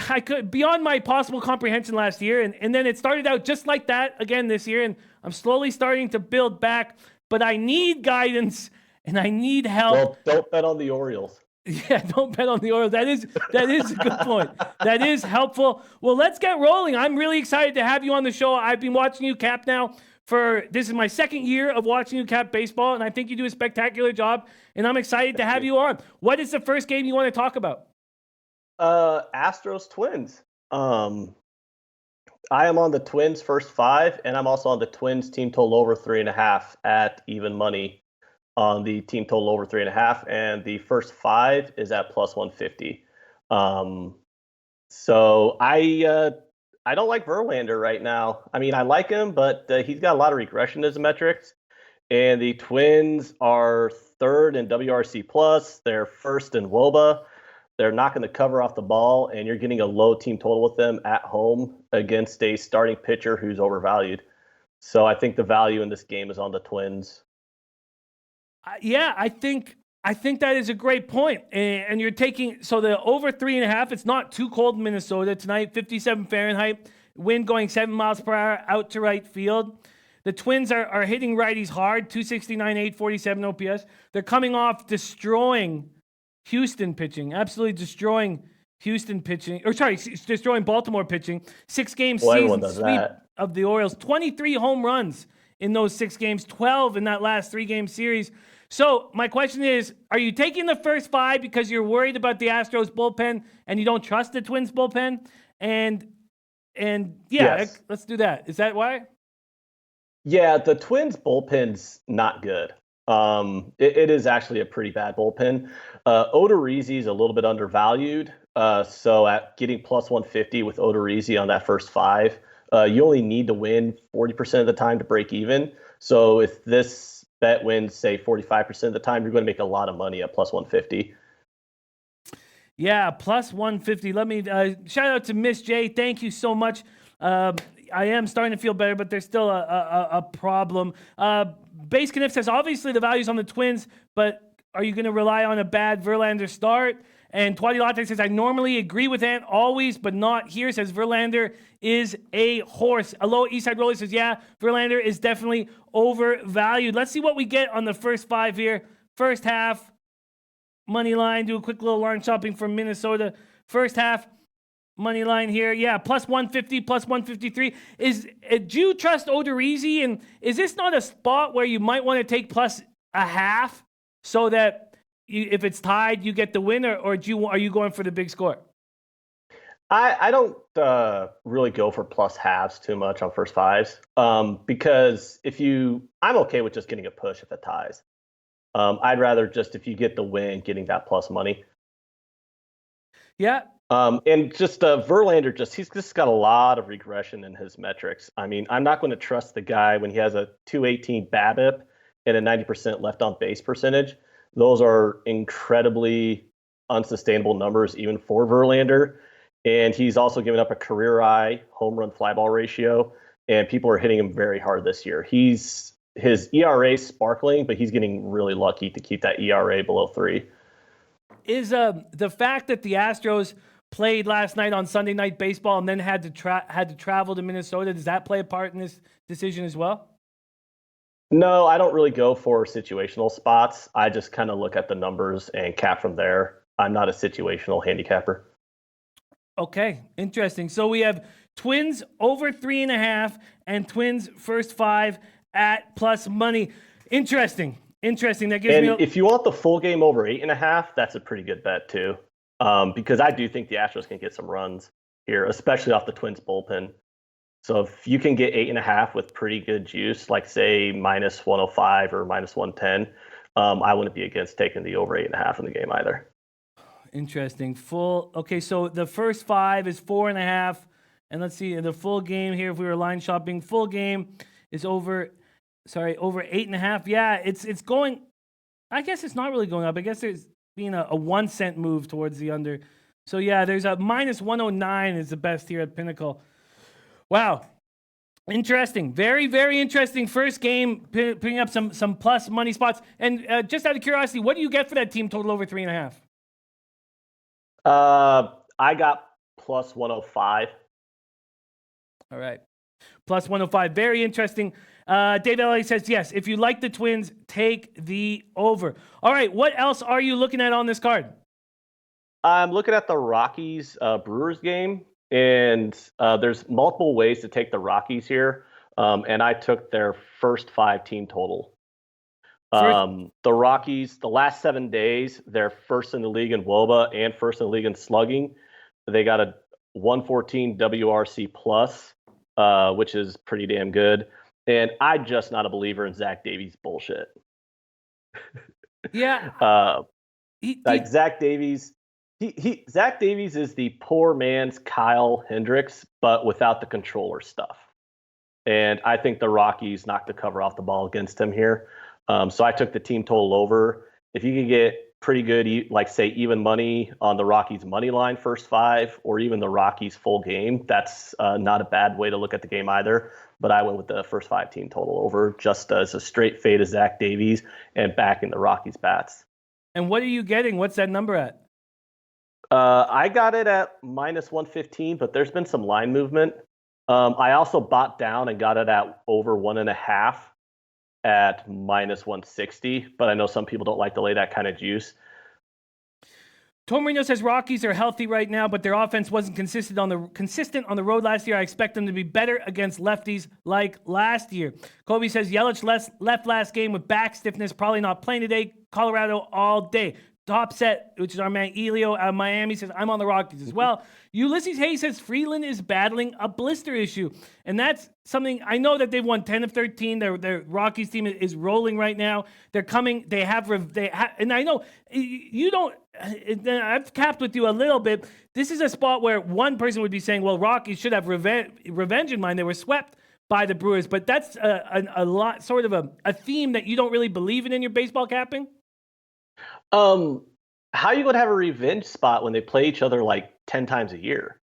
I could beyond my possible comprehension last year, and then it started out just like that again this year, and I'm slowly starting to build back. But I need guidance and I need help. Well, don't bet on the Orioles. Yeah, don't bet on the Orioles. That is a good point. That is helpful. Well, let's get rolling. I'm really excited to have you on the show. I've been watching you cap now. This is my second year of watching you cap baseball, and I think you do a spectacular job, and I'm excited to have you on. What is the first game you want to talk about? Astros Twins. I am on the Twins first 5, and I'm also on the Twins team total over 3.5 at even money on the team total over 3.5, and the first 5 is at plus 150. So I don't like Verlander right now. I mean, I like him, but he's got a lot of regression in his metrics. And the Twins are 3rd in WRC plus. They're 1st in WOBA. They're not going to cover off the ball, and you're getting a low team total with them at home against a starting pitcher who's overvalued. So I think the value in this game is on the Twins. Yeah, I think that is a great point. And you're taking, so the over 3.5, it's not too cold in Minnesota tonight, 57 Fahrenheit, wind going 7 miles per hour out to right field. The Twins are hitting righties hard, 269, 847 OPS. They're coming off destroying Houston pitching, absolutely destroying Houston pitching, destroying Baltimore pitching. 6-game season sweep of the Orioles, 23 home runs in those 6 games, 12 in that last 3-game series. So my question is, are you taking the first 5 because you're worried about the Astros bullpen and you don't trust the Twins bullpen? And yeah, yes. Let's do that. Is that why? Yeah, the Twins bullpen's not good. It is actually a pretty bad bullpen. Odorizzi is a little bit undervalued. So at getting plus 150 with Odorizzi on that first 5, you only need to win 40% of the time to break even. So if this bet wins, say 45% of the time, you're going to make a lot of money at plus 150. Yeah, plus 150. Let me shout out to Miss J. Thank you so much. I am starting to feel better, but there's still a problem. Base Kniff says, obviously the value's on the Twins, but are you going to rely on a bad Verlander start? And Twadi Latte says, I normally agree with Ant always, but not here. Says Verlander is a horse. Aloha Eastside Roller says, yeah, Verlander is definitely overvalued. Let's see what we get on the first 5 here. First half, money line. Do a quick little line shopping from Minnesota. First half, money line here. Yeah, plus 150, plus 153. Do you trust Odorizzi? And is this not a spot where you might want to take plus a half so that if it's tied, you get the winner, or are you going for the big score? I don't really go for plus halves too much on first 5s because I'm okay with just getting a push if it ties. I'd rather just, if you get the win, getting that plus money. Yeah. And just Verlander, he's just got a lot of regression in his metrics. I mean, I'm not going to trust the guy when he has a 218 BABIP and a 90% left on base percentage. Those are incredibly unsustainable numbers, even for Verlander. And he's also given up a career high home run fly ball ratio, and people are hitting him very hard this year. His ERA is sparkling, but he's getting really lucky to keep that ERA below 3. Is the fact that the Astros played last night on Sunday Night Baseball and then had to travel to Minnesota, does that play a part in this decision as well? No, I don't really go for situational spots. I just kind of look at the numbers and cap from there. I'm not a situational handicapper. Okay, interesting. So we have Twins over 3.5 and Twins first 5 at plus money. Interesting. That gives me. If you want the full game over 8.5, that's a pretty good bet too. Because I do think the Astros can get some runs here, especially off the Twins bullpen. So if you can get 8.5 with pretty good juice, like say minus 105 or minus 110, I wouldn't be against taking the over 8.5 in the game either. Interesting. Okay, so the first 5 is 4.5. And let's see, the full game here, if we were line shopping, full game is over 8.5. Yeah, it's going, I guess it's not really going up. I guess there's being a 1 cent move towards the under. So yeah, there's a minus 109 is the best here at Pinnacle. Wow. Interesting. Very, very interesting first game, putting up some plus money spots. And just out of curiosity, what do you get for that team total over 3.5? I got plus 105. All right. Plus 105. Very interesting. Dave Ellie says, yes, if you like the Twins, take the over. All right. What else are you looking at on this card? I'm looking at the Rockies Brewers game, and there's multiple ways to take the Rockies here. And I took their first 5 team total. The Rockies, the last 7 days, they're first in the league in WOBA and first in the league in slugging. They got a 114 WRC plus, which is pretty damn good. And I'm just not a believer in Zach Davies bullshit. Yeah. Zach Davies, Zach Davies is the poor man's Kyle Hendricks, but without the controller stuff. And I think the Rockies knocked the cover off the ball against him here. So I took the team total over. If you could get pretty good, like say even money on the Rockies money line first 5, or even the Rockies full game, that's not a bad way to look at the game either. But I went with the first 5 team total over just as a straight fade of Zach Davies and back in the Rockies bats. And what are you getting? What's that number at? I got it at minus 115, but there's been some line movement. I also bought down and got it at over 1.5 at minus 160, but I know some people don't like to lay that kind of juice. Tom says Rockies are healthy right now, but their offense wasn't consistent on the road last year. I expect them to be better against lefties like last year. Kobe says Yelich left last game with back stiffness, probably not playing today. Colorado all day. Top set, which is our man Elio out of Miami, says, I'm on the Rockies as well. Ulysses Hayes says Freeland is battling a blister issue. And that's something, I know that they've won 10 of 13. Their Rockies team is rolling right now. They're coming, and I know you don't, I've capped with you a little bit. This is a spot where one person would be saying, well, Rockies should have revenge in mind. They were swept by the Brewers, but that's a lot, sort of a theme that you don't really believe in your baseball capping. How are you going to have a revenge spot when they play each other like 10 times a year?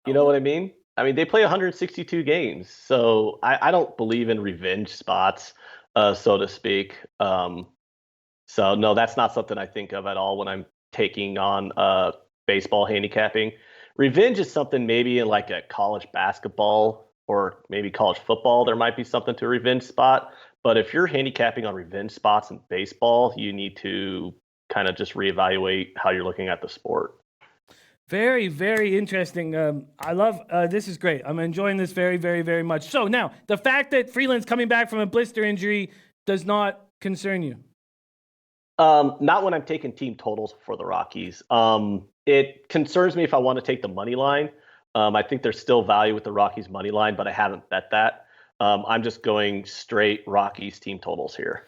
You know what I mean? I mean, they play 162 games, so I don't believe in revenge spots, so to speak. So no, that's not something I think of at all when I'm taking on baseball handicapping. Revenge is something maybe in like a college basketball or maybe college football, there might be something to a revenge spot. But if you're handicapping on revenge spots in baseball, you need to kind of just reevaluate how you're looking at the sport. Very, very interesting. I love this is great. I'm enjoying this very, very, very much. So now, the fact that Freeland's coming back from a blister injury does not concern you? Not when I'm taking team totals for the Rockies. It concerns me if I want to take the money line. I think there's still value with the Rockies money line, but I haven't bet that. I'm just going straight Rockies team totals here.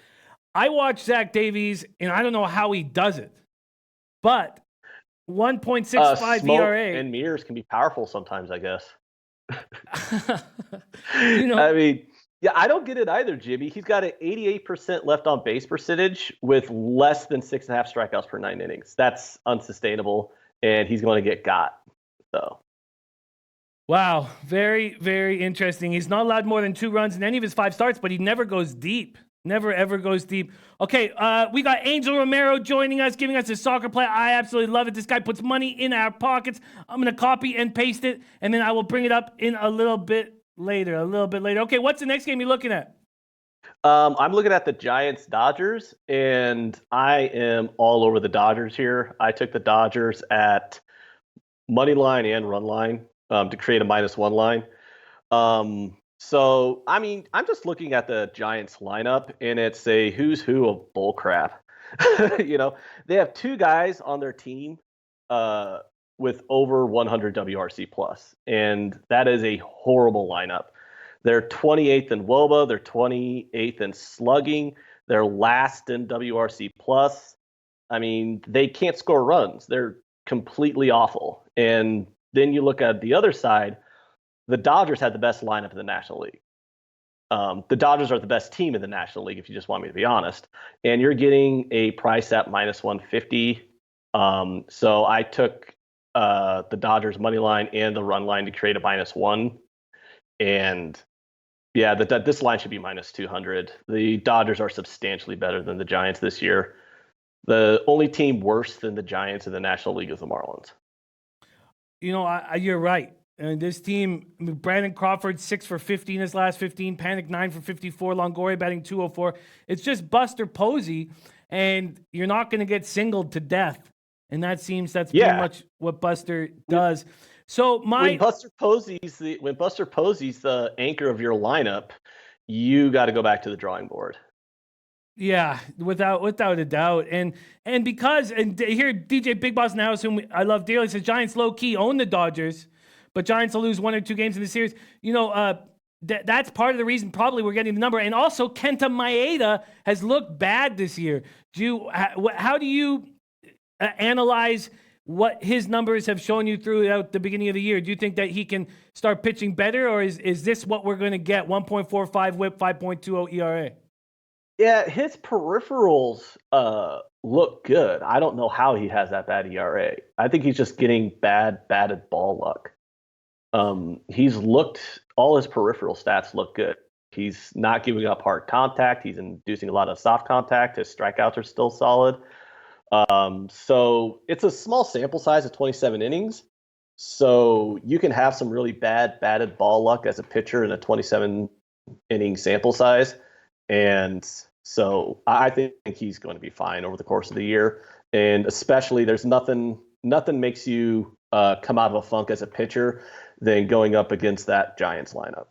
I watch Zach Davies, and I don't know how he does it, but 1.65 ERA. And mirrors can be powerful sometimes, I guess. I mean, yeah, I don't get it either, Jimmy. He's got an 88% left on base percentage with less than 6.5 strikeouts per 9 innings. That's unsustainable, and he's going to get got. So. Wow, very, very interesting. He's not allowed more than 2 runs in any of his 5 starts, but he never goes deep. Never, ever goes deep. Okay, we got Angel Romero joining us, giving us a soccer play. I absolutely love it. This guy puts money in our pockets. I'm going to copy and paste it, and then I will bring it up in a little bit later. Okay, what's the next game you're looking at? I'm looking at the Giants-Dodgers, and I am all over the Dodgers here. I took the Dodgers at money line and run line. To create a -1 line. So, I mean, I'm just looking at the Giants lineup, and it's a who's who of bull crap. They have 2 guys on their team with over 100 WRC plus, and that is a horrible lineup. They're 28th in WOBA, they're 28th in slugging, They're last in WRC plus. I mean, they can't score runs. They're completely awful. And then you look at the other side, the Dodgers had the best lineup in the National League. The Dodgers are the best team in the National League, if you just want me to be honest. And you're getting a price at minus 150. So I took the Dodgers money line and the run line to create a -1. And yeah, this line should be minus 200. The Dodgers are substantially better than the Giants this year. The only team worse than the Giants in the National League is the Marlins. You know, you're right. And this team, Brandon Crawford, 6 for 50 in his last 15. Panic, 9 for 54. Longoria batting 204. It's just Buster Posey, and you're not going to get singled to death. And that's pretty much what Buster does. So when Buster Posey's the anchor of your lineup, you got to go back to the drawing board. Yeah, without a doubt. And because here DJ Big Boss in the house, whom I love dearly, says Giants low key own the Dodgers, but Giants will lose 1 or 2 games in the series. You know, that's part of the reason probably we're getting the number. And also Kenta Maeda has looked bad this year. How do you analyze what his numbers have shown you throughout the beginning of the year? Do you think that he can start pitching better, or is this what we're going to get? 1.45 whip, 5.20 ERA. Yeah, his peripherals look good. I don't know how he has that bad ERA. I think he's just getting batted ball luck. All his peripheral stats look good. He's not giving up hard contact. He's inducing a lot of soft contact. His strikeouts are still solid. So it's a small sample size of 27 innings. So you can have some really bad batted ball luck as a pitcher in a 27 inning sample size. And so I think he's going to be fine over the course of the year. And especially there's nothing makes you come out of a funk as a pitcher than going up against that Giants lineup.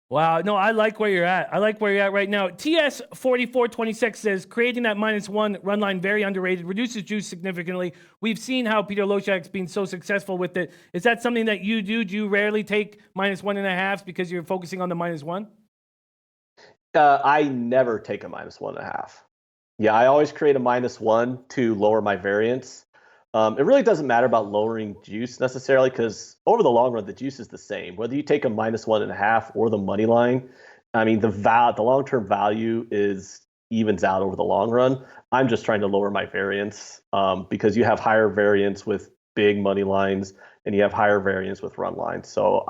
Wow. No, I like where you're at. I like where you're at right now. TS4426 says, creating that -1 run line, very underrated, reduces juice significantly. We've seen how Peter Loshak's been so successful with it. Is that something that you do? Do you rarely take -1.5 because you're focusing on the -1? I never take a -1.5. Yeah, I always create a -1 to lower my variance. It really doesn't matter about lowering juice necessarily, because over the long run, the juice is the same. Whether you take a -1.5 or the money line, I mean, the long-term value evens out over the long run. I'm just trying to lower my variance because you have higher variance with big money lines and you have higher variance with run lines. So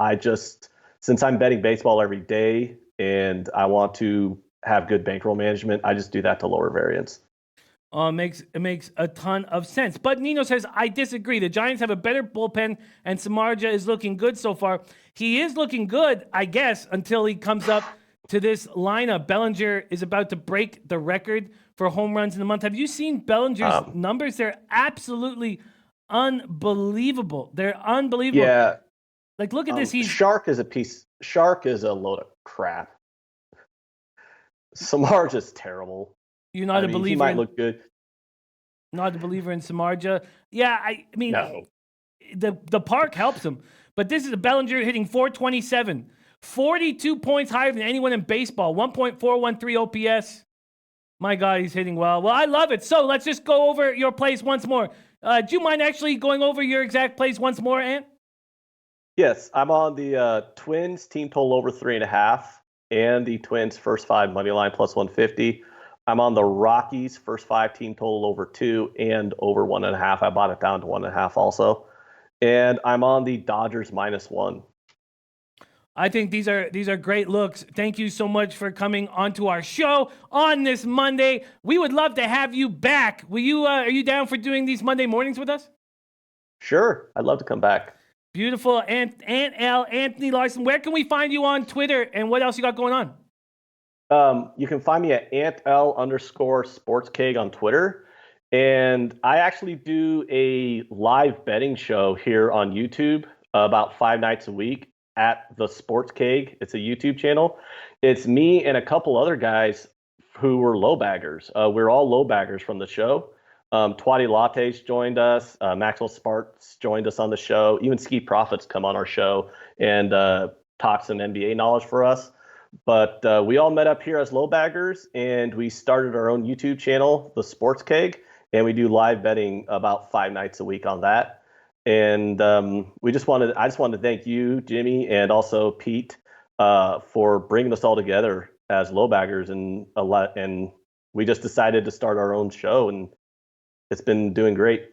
since I'm betting baseball every day and I want to have good bankroll management, I just do that to lower variance. It makes a ton of sense. But Nino says, I disagree. The Giants have a better bullpen, and Samardzija is looking good so far. He is looking good, I guess, until he comes up to this lineup. Bellinger is about to break the record for home runs in the month. Have you seen Bellinger's numbers? They're absolutely unbelievable. They're unbelievable. Yeah. Like, look at this. Shark is a load of crap. Samardzija's terrible. You're not a believer. He might look good. Not a believer in Samardzija. Yeah, I mean, no. The park helps him. But this is a Bellinger hitting .427, 42 points higher than anyone in baseball, 1.413 OPS. My God, he's hitting well. Well, I love it. So let's just go over your plays once more. Do you mind actually going over your exact plays once more, Ant? Yes, I'm on the Twins team total over 3.5 and the Twins first 5 money line plus 150. I'm on the Rockies first 5 team total over 2 and over 1.5. I bought it down to 1.5 also. And I'm on the Dodgers -1. I think these are great looks. Thank you so much for coming onto our show on this Monday. We would love to have you back. Are you down for doing these Monday mornings with us? Sure. I'd love to come back. Beautiful. Ant L, Anthony Larson, where can we find you on Twitter, and what else you got going on? You can find me at AntL_SportsKeg on Twitter. And I actually do a live betting show here on YouTube about 5 nights a week at the Sports Keg. It's a YouTube channel. It's me and a couple other guys who were low baggers. We're all low baggers from the show. Twatty Lattes joined us. Maxwell Sparks joined us on the show. Even Ski Profits come on our show and talk some NBA knowledge for us. But we all met up here as low baggers, and we started our own YouTube channel, the Sports Keg, and we do live betting about 5 nights a week on that. And I just wanted to thank you, Jimmy, and also Pete, for bringing us all together as low baggers, and we just decided to start our own show, and it's been doing great.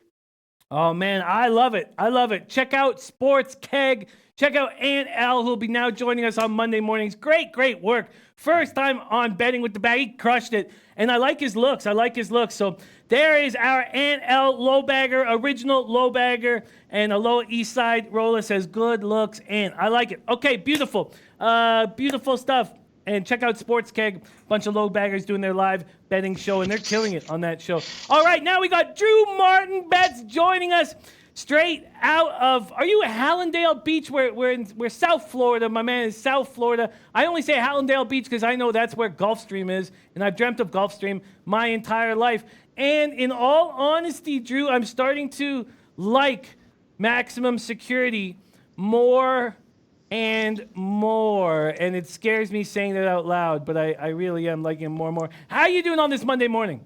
Oh, man, I love it. I love it. Check out Sports Keg. Check out Aunt Al, who'll be now joining us on Monday mornings. Great, great work. First time on Betting with the Bag. He crushed it. And I like his looks. So there is our Aunt Al low bagger, original low bagger. And a Lower East Side roller says, good looks, Aunt. I like it. Okay, beautiful. Beautiful stuff. And check out Sports Keg, bunch of low baggers doing their live betting show, and they're killing it on that show. All right, now we got Drew Martin Betts joining us straight out of, are you at Hallandale Beach? We're South Florida. My man is South Florida. I only say Hallandale Beach because I know that's where Gulfstream is, and I've dreamt of Gulfstream my entire life. And in all honesty, Drew, I'm starting to like maximum security more and more, and it scares me saying that out loud, but I really am liking it more and more. How are you doing on this Monday morning?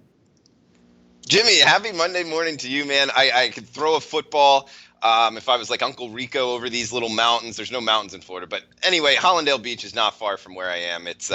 Jimmy, happy Monday morning to you, man. I could throw a football if I was like Uncle Rico over these little mountains. There's no mountains in Florida, but anyway, Hallandale Beach is not far from where I am. It's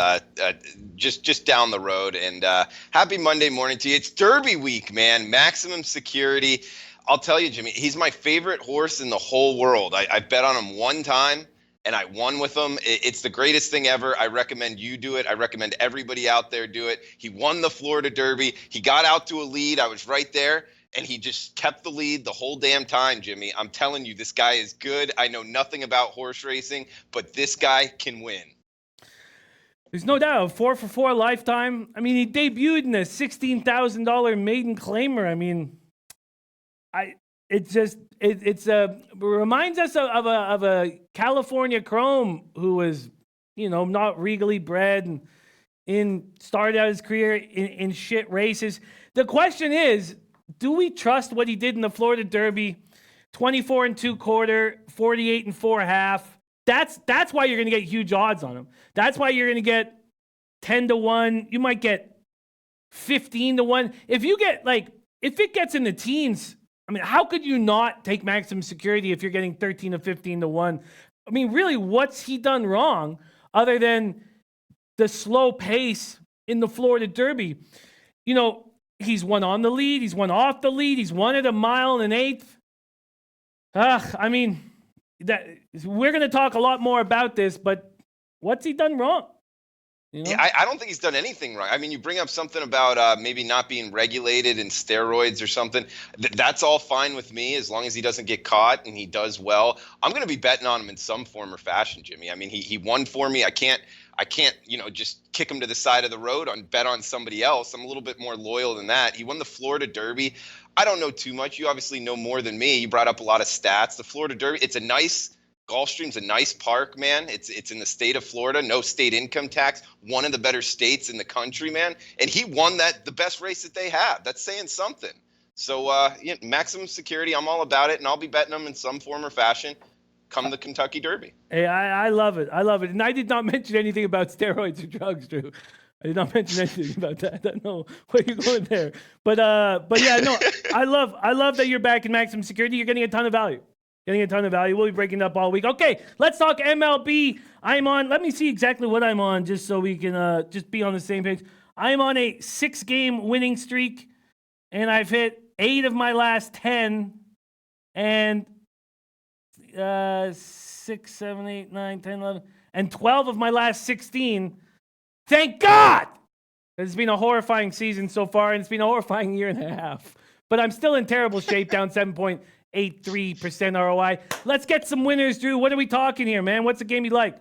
just down the road, and happy Monday morning to you. It's Derby week, man. Maximum security. I'll tell you, Jimmy, he's my favorite horse in the whole world. I bet on him one time, and I won with him. It's the greatest thing ever. I recommend you do it. I recommend everybody out there do it. He won the Florida Derby. He got out to a lead. I was right there, and he just kept the lead the whole damn time, Jimmy. I'm telling you, this guy is good. I know nothing about horse racing, but this guy can win. There's no doubt. 4-for-4 lifetime. I mean, he debuted in a $16,000 maiden claimer. I mean, it reminds us of a California Chrome who was, not regally bred and started out his career in shit races. The question is, do we trust what he did in the Florida Derby? 24 2/4, 48 4.5. That's why you're going to get huge odds on him. That's why you're going to get 10-1. You might get 15-1. If it gets in the teens, I mean, how could you not take maximum security if you're getting 13 to 15-1? I mean, really, what's he done wrong other than the slow pace in the Florida Derby? He's won on the lead. He's won off the lead. He's won at 1 1/8. I mean, we're going to talk a lot more about this, but what's he done wrong? Yeah, I don't think he's done anything wrong. I mean, you bring up something about maybe not being regulated in steroids or something. That's all fine with me as long as he doesn't get caught and he does well. I'm going to be betting on him in some form or fashion, Jimmy. I mean, he won for me. I can't, just kick him to the side of the road and bet on somebody else. I'm a little bit more loyal than that. He won the Florida Derby. I don't know too much. You obviously know more than me. You brought up a lot of stats. The Florida Derby, it's a nice Gulfstream's a nice park, man. It's in the state of Florida, no state income tax, one of the better states in the country, man. And he won the best race that they have. That's saying something. So maximum security, I'm all about it, and I'll be betting them in some form or fashion come the Kentucky Derby. Hey, I love it. I love it. And I did not mention anything about steroids or drugs, Drew. I did not mention anything about that. I don't know where you're going there. But yeah, no, I love that you're back in maximum security. You're getting a ton of value. We'll be breaking it up all week. Okay, let's talk MLB. Let me see exactly what I'm on just so we can just be on the same page. I'm on a 6-game winning streak, and I've hit 8 of my last 10, and 6, 7, 8, 9, 10, 11, and 12 of my last 16. Thank God! It's been a horrifying season so far, and it's been a horrifying year and a half. But I'm still in terrible shape, down 7.83% ROI. Let's get some winners, Drew. What are we talking here, man? What's the game you like?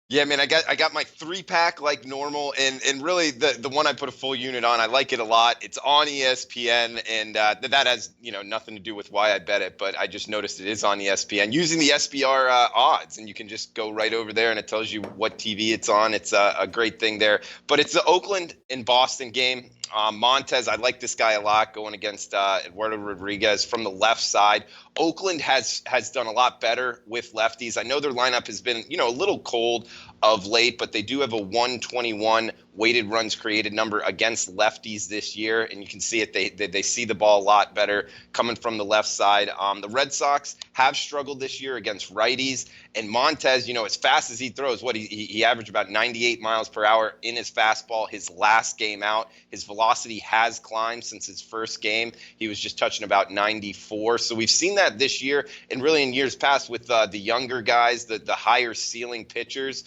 Yeah, man, I got my 3-pack like normal, and really the one I put a full unit on, I like it a lot. It's on ESPN, and that has nothing to do with why I bet it, but I just noticed it is on ESPN using the SBR odds, and you can just go right over there and it tells you what TV it's on. It's a great thing there. But it's the Oakland and Boston game. Montez, I like this guy a lot going against Eduardo Rodriguez from the left side. Oakland has done a lot better with lefties. I know their lineup has been, a little cold of late, but they do have a 121 weighted runs created number against lefties this year, and you can see it. They see the ball a lot better coming from the left side. The Red Sox have struggled this year against righties, and Montez, as fast as he throws, he averaged about 98 miles per hour in his fastball his last game out. His velocity has climbed since his first game. He was just touching about 94. So we've seen that this year, and really in years past with the younger guys, the higher ceiling pitchers.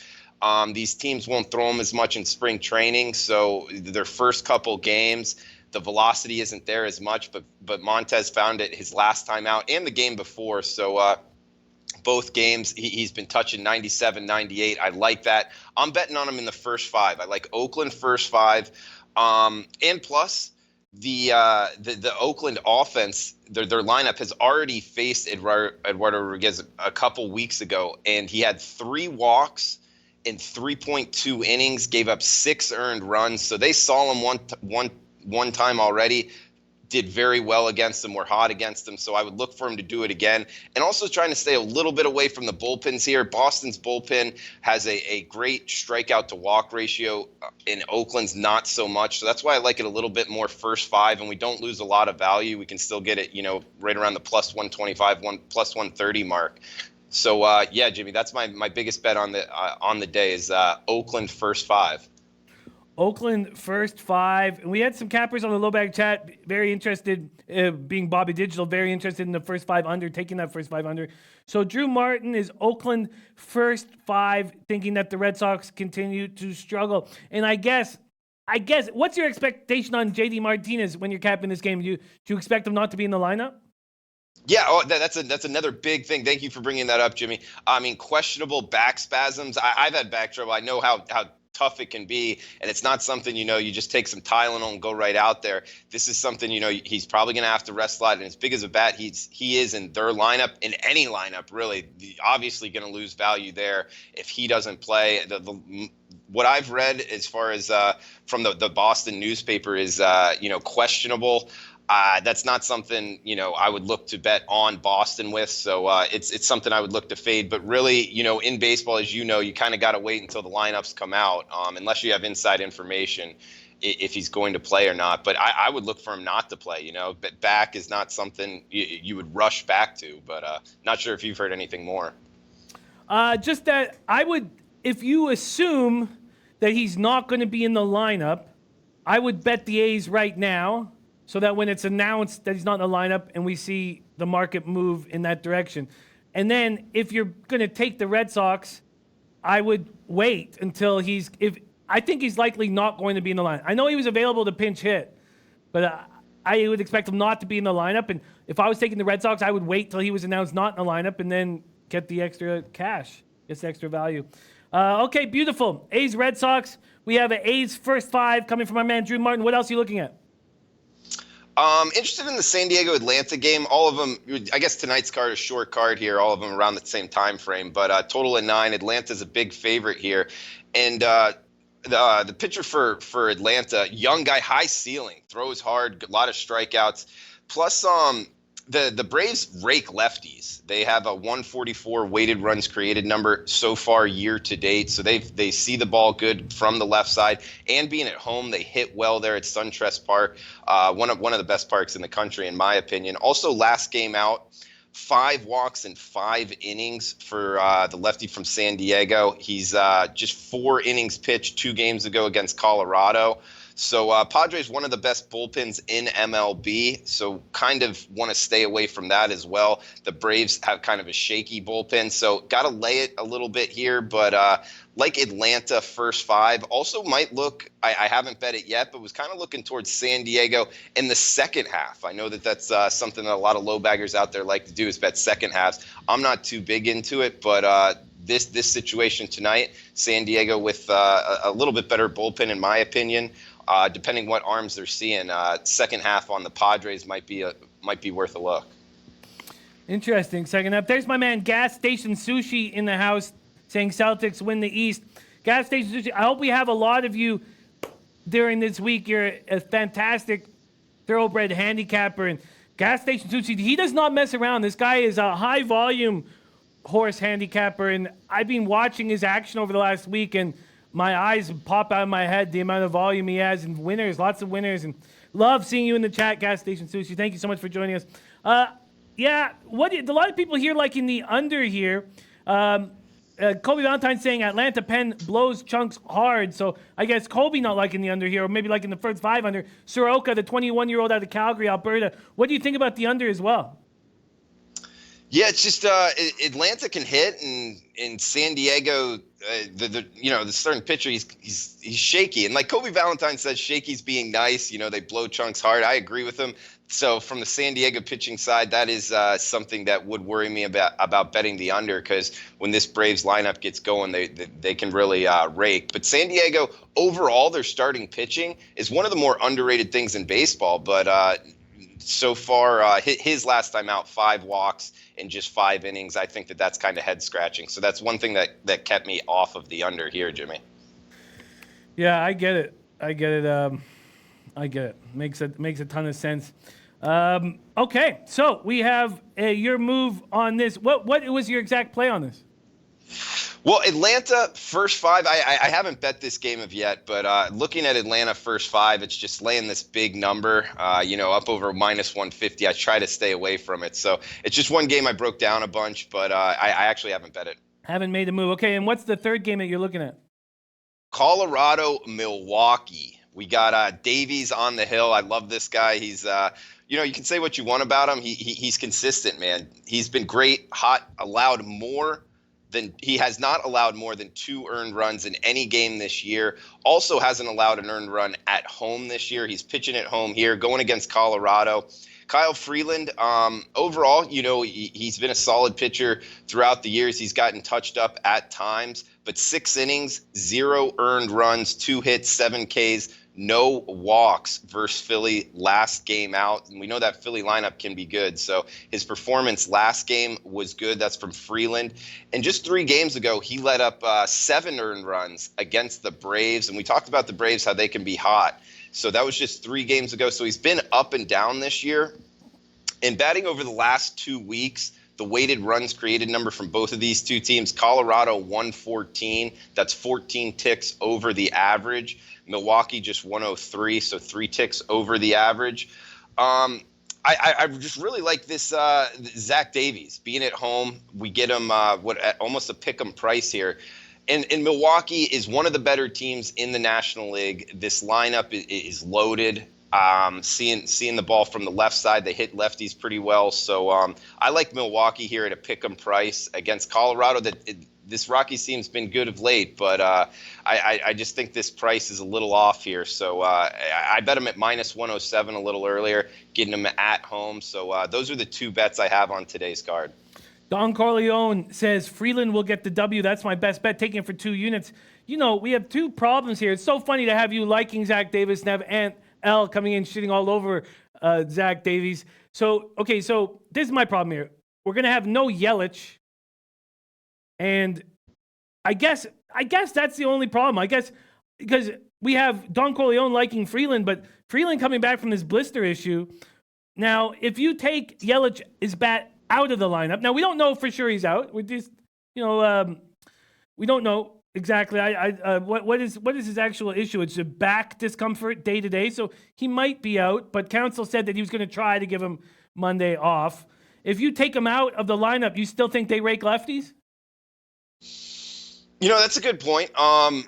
These teams won't throw them as much in spring training, so their first couple games, the velocity isn't there as much, but Montez found it his last time out and the game before. So both games, he's been touching 97, 98. I like that. I'm betting on him in the first 5. I like Oakland first 5. And plus, the Oakland offense, their lineup has already faced Eduardo Rodriguez a couple weeks ago, and he had 3 walks in 3.2 innings, gave up 6 earned runs. So they saw him one time already, did very well against them, were hot against them. So I would look for him to do it again. And also trying to stay a little bit away from the bullpens here. Boston's bullpen has a great strikeout to walk ratio. In Oakland's not so much. So that's why I like it a little bit more first 5, and we don't lose a lot of value. We can still get it, right around the plus 125, plus 130 mark. So yeah, Jimmy, that's my biggest bet on the day is Oakland first 5. Oakland first 5. And we had some cappers on the low bag chat, very interested, being Bobby Digital, very interested in the first 5 under, taking that first 5 under. So Drew Martin is Oakland first 5, thinking that the Red Sox continue to struggle. And I guess, what's your expectation on JD Martinez when you're capping this game? Do you expect him not to be in the lineup? Yeah, that's another big thing. Thank you for bringing that up, Jimmy. I mean, questionable back spasms. I've had back trouble. I know how tough it can be, and it's not something, you just take some Tylenol and go right out there. This is something, he's probably going to have to rest a lot, and as big as a bat he is in their lineup, in any lineup, really, obviously going to lose value there if he doesn't play. What I've read as far as from the Boston newspaper is, questionable. That's not something, I would look to bet on Boston with. So it's something I would look to fade. But really, in baseball, as you kind of got to wait until the lineups come out, unless you have inside information if he's going to play or not. But I would look for him not to play. But back is not something you would rush back to. But not sure if you've heard anything more. Just that I would, if you assume that he's not going to be in the lineup, I would bet the A's right now, so that when it's announced that he's not in the lineup and we see the market move in that direction. And then if you're going to take the Red Sox, I would wait until I think he's likely not going to be in the lineup. I know he was available to pinch hit, but I would expect him not to be in the lineup. And if I was taking the Red Sox, I would wait till he was announced not in the lineup and then get the extra cash, get the extra value. Okay, beautiful. A's, Red Sox. We have an A's first 5 coming from our man, Drew Martin. What else are you looking at? Interested in the San Diego Atlanta game. All of them, I guess tonight's card is short card here. All of them around the same time frame, but total of 9. Atlanta's a big favorite here, and the pitcher for Atlanta, young guy, high ceiling, throws hard, a lot of strikeouts. Plus, the Braves rake lefties. They have a 144 weighted runs created number so far year to date. So they see the ball good from the left side, and being at home, they hit well there at SunTrust Park, one of the best parks in the country, in my opinion. Also, last game out, 5 walks in 5 innings for the lefty from San Diego. He's just 4 innings pitched 2 games ago against Colorado. So Padres, one of the best bullpens in MLB, so kind of want to stay away from that as well. The Braves have kind of a shaky bullpen, so got to lay it a little bit here, but like Atlanta first 5. Also might look, I haven't bet it yet, but was kind of looking towards San Diego in the second half. I know that's something that a lot of low baggers out there like to do, is bet second halves. I'm not too big into it, but this situation tonight, San Diego with a little bit better bullpen in my opinion. Depending what arms they're seeing, second half on the Padres might be worth a look. Interesting. Second half. There's my man Gas Station Sushi in the house saying Celtics win the East. Gas Station Sushi, I hope we have a lot of you during this week. You're a fantastic thoroughbred handicapper, and Gas Station Sushi, he does not mess around. This guy is a high volume horse handicapper, and I've been watching his action over the last week, and my eyes pop out of my head the amount of volume he has, and winners, lots of winners, and love seeing you in the chat, Gas Station Sushi. Thank you so much for joining us. Yeah, a lot of people here liking the under here. Kobe Valentine saying Atlanta Penn blows chunks hard. So I guess Kobe not liking the under here, or maybe liking the first 5 under. Soroka, the 21-year-old out of Calgary, Alberta. What do you think about the under as well? Yeah, it's just Atlanta can hit, and in San Diego, the starting pitcher, he's shaky, and like Kobe Valentine says, shaky's being nice. They blow chunks hard. I agree with him. So from the San Diego pitching side, that is something that would worry me about betting the under, because when this Braves lineup gets going, they can really rake. But San Diego, overall, their starting pitching is one of the more underrated things in baseball. But so far, his last time out, 5 walks in just 5 innings. I think that's kind of head scratching. So that's one thing that kept me off of the under here, Jimmy. Yeah, I get it. I get it. Makes a ton of sense. Okay, so we have your move on this. What was your exact play on this? Well, Atlanta first 5. I haven't bet this game of yet, but looking at Atlanta first 5, it's just laying this big number, up over -150. I try to stay away from it. So it's just one game I broke down a bunch, but I actually haven't bet it. Haven't made the move. Okay, and what's the third game that you're looking at? Colorado, Milwaukee. We got Davies on the hill. I love this guy. He's you can say what you want about him. He's consistent, man. He's been great. He has not allowed more than 2 earned runs in any game this year. Also hasn't allowed an earned run at home this year. He's pitching at home here, going against Colorado. Kyle Freeland, overall, he's been a solid pitcher throughout the years. He's gotten touched up at times, but 6 innings, 0 earned runs, 2 hits, 7 Ks, no walks versus Philly last game out. And we know that Philly lineup can be good. So his performance last game was good. That's from Freeland. And just 3 games ago, he let up 7 earned runs against the Braves. And we talked about the Braves, how they can be hot. So that was just 3 games ago. So he's been up and down this year. And batting over the last 2 weeks, the weighted runs created number from both of these two teams, Colorado 114. That's 14 ticks over the average. Milwaukee just 103, so 3 ticks over the average. I just really like this Zach Davies being at home. We get him almost a pick 'em price here. And Milwaukee is one of the better teams in the National League. This lineup is loaded. Seeing the ball from the left side, they hit lefties pretty well. So I like Milwaukee here at a pick 'em price against Colorado. This Rockies team's been good of late, but I just think this price is a little off here. So I bet them at -107 a little earlier, getting them at home. So those are the 2 bets I have on today's card. Don Corleone says Freeland will get the W. That's my best bet, taking it for 2 units. We have 2 problems here. It's so funny to have you liking Zach Davis and have Ant L coming in shitting all over Zach Davies. So this is my problem here. We're going to have no Yelich. And I guess that's the only problem. I guess because we have Don Corleone liking Freeland, but Freeland coming back from this blister issue. Now, if you take Yelich's bat out of the lineup, now we don't know for sure he's out. We just, we don't know exactly. What is his actual issue? It's a back discomfort day to day, so he might be out. But counsel said that he was going to try to give him Monday off. If you take him out of the lineup, you still think they rake lefties? That's a good point. I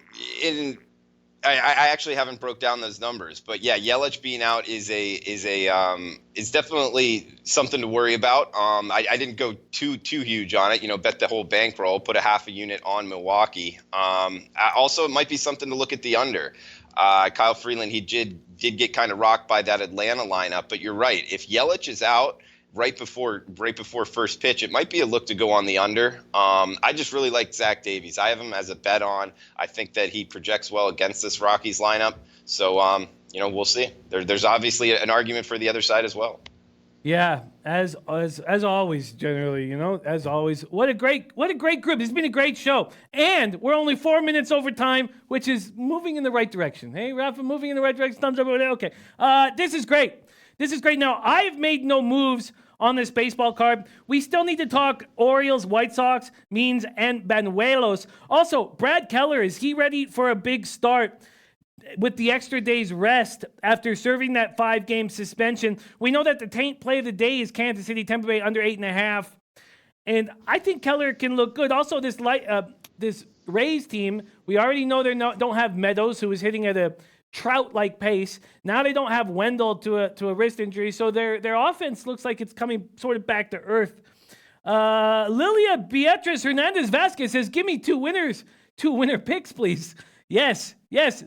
actually haven't broke down those numbers, but yeah, Yelich being out is definitely something to worry about. I didn't go too huge on it. Bet the whole bankroll, put a half a unit on Milwaukee. Also, it might be something to look at the under. Kyle Freeland, he did get kind of rocked by that Atlanta lineup, but you're right. If Yelich is out right before first pitch, it might be a look to go on the under. I just really like Zach Davies. I have him as a bet on. I think that he projects well against this Rockies lineup. So, we'll see. There's obviously an argument for the other side as well. Yeah, as always, generally, as always. What a great group. It's been a great show. And we're only 4 minutes over time, which is moving in the right direction. Hey, Rafa, moving in the right direction. Thumbs up over there. Okay. This is great. This is great. Now, I've made no moves on this baseball card. We still need to talk Orioles, White Sox, Means, and Banuelos. Also, Brad Keller, is he ready for a big start with the extra day's rest after serving that 5-game suspension? We know that the taint play of the day is Kansas City, Tampa Bay under 8.5. And I think Keller can look good. Also, this Rays team, we already know don't have Meadows, who is hitting at a Trout-like pace. Now they don't have Wendell to a wrist injury, so their offense looks like it's coming sort of back to earth. Lilia Beatriz Hernandez Vasquez says, give me 2 winner picks, please. Yes,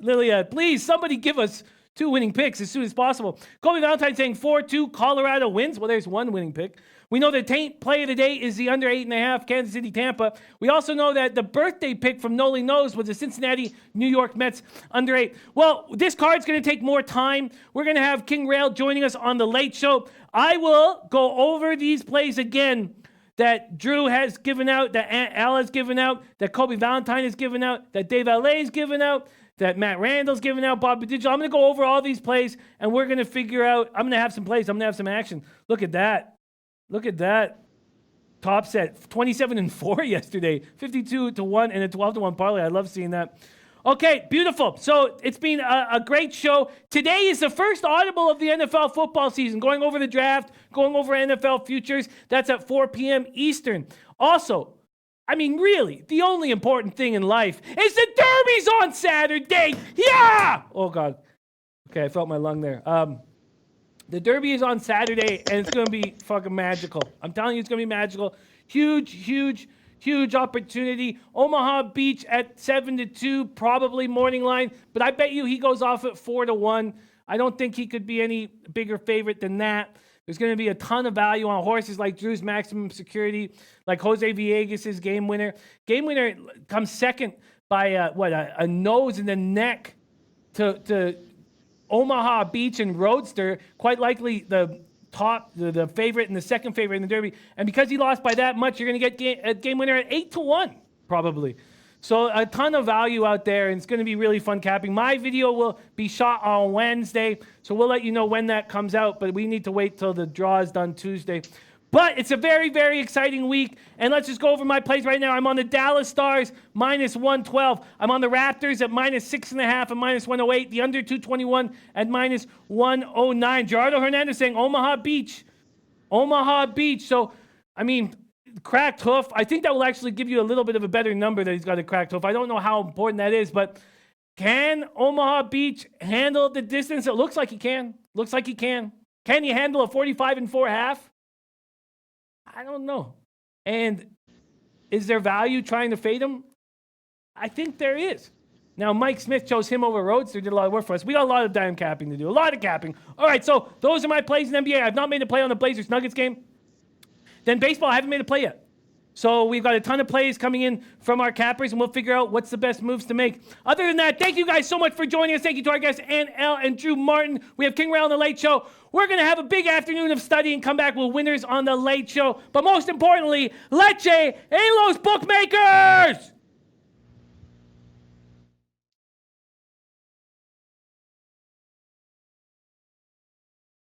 Lilia, please, somebody give us 2 winning picks as soon as possible. Kobe Valentine saying 4-2, Colorado wins. Well, there's 1 winning pick. We know the taint play of the day is the under 8.5, Kansas City, Tampa. We also know that the birthday pick from Noli Knows was the Cincinnati, New York Mets under 8. Well, this card's going to take more time. We're going to have King Rail joining us on the Late Show. I will go over these plays again that Drew has given out, that Al has given out, that Kobe Valentine has given out, that Dave LA has given out, that Matt Randall's given out, Bob Digital. I'm going to go over all these plays, and we're going to figure out, I'm going to have some plays. I'm going to have some action. Look at that. Look at that. Top set, 27-4 yesterday, 52-1 and a 12-1 parlay. I love seeing that. Okay, beautiful. So it's been a great show. Today is the first audible of the NFL football season, going over the draft, going over NFL futures. That's at 4 p.m. Eastern. Also, I mean, really, the only important thing in life is the Derby's on Saturday. Yeah! Oh, God. Okay, I felt my lung there. The Derby is on Saturday, and it's going to be fucking magical. I'm telling you, it's going to be magical. Huge opportunity. Omaha Beach at 7-2, probably morning line. But I bet you he goes off at 4-1. I don't think he could be any bigger favorite than that. There's going to be a ton of value on horses like Drew's Maximum Security, like Jose Villegas' Game Winner. Game Winner comes second by a nose and a neck to Omaha Beach and Roadster, quite likely the favorite and the second favorite in the Derby. And because he lost by that much, you're going to get a Game Winner at 8-1, probably. So a ton of value out there, and it's going to be really fun capping. My video will be shot on Wednesday, so we'll let you know when that comes out, but we need to wait till the draw is done Tuesday. But it's a very, very exciting week. And let's just go over my plays right now. I'm on the Dallas Stars, -112. I'm on the Raptors at -6.5 and -108. The under 221 at -109. Gerardo Hernandez saying Omaha Beach. So, I mean, cracked hoof. I think that will actually give you a little bit of a better number that he's got a cracked hoof. I don't know how important that is, but can Omaha Beach handle the distance? It looks like he can. Can he handle a 45-4 half? I don't know. And is there value trying to fade him? I think there is. Now, Mike Smith chose him over Roadster, did a lot of work for us. We got a lot of damn capping to do, a lot of capping. All right, so those are my plays in NBA. I've not made a play on the Blazers-Nuggets game. Then baseball, I haven't made a play yet. So we've got a ton of plays coming in from our cappers, and we'll figure out what's the best moves to make. Other than that, thank you guys so much for joining us. Thank you to our guests, Ann L. and Drew Martin. We have King Rail on the Late Show. We're going to have a big afternoon of study and come back with winners on the Late Show. But most importantly, Leche and los bookmakers!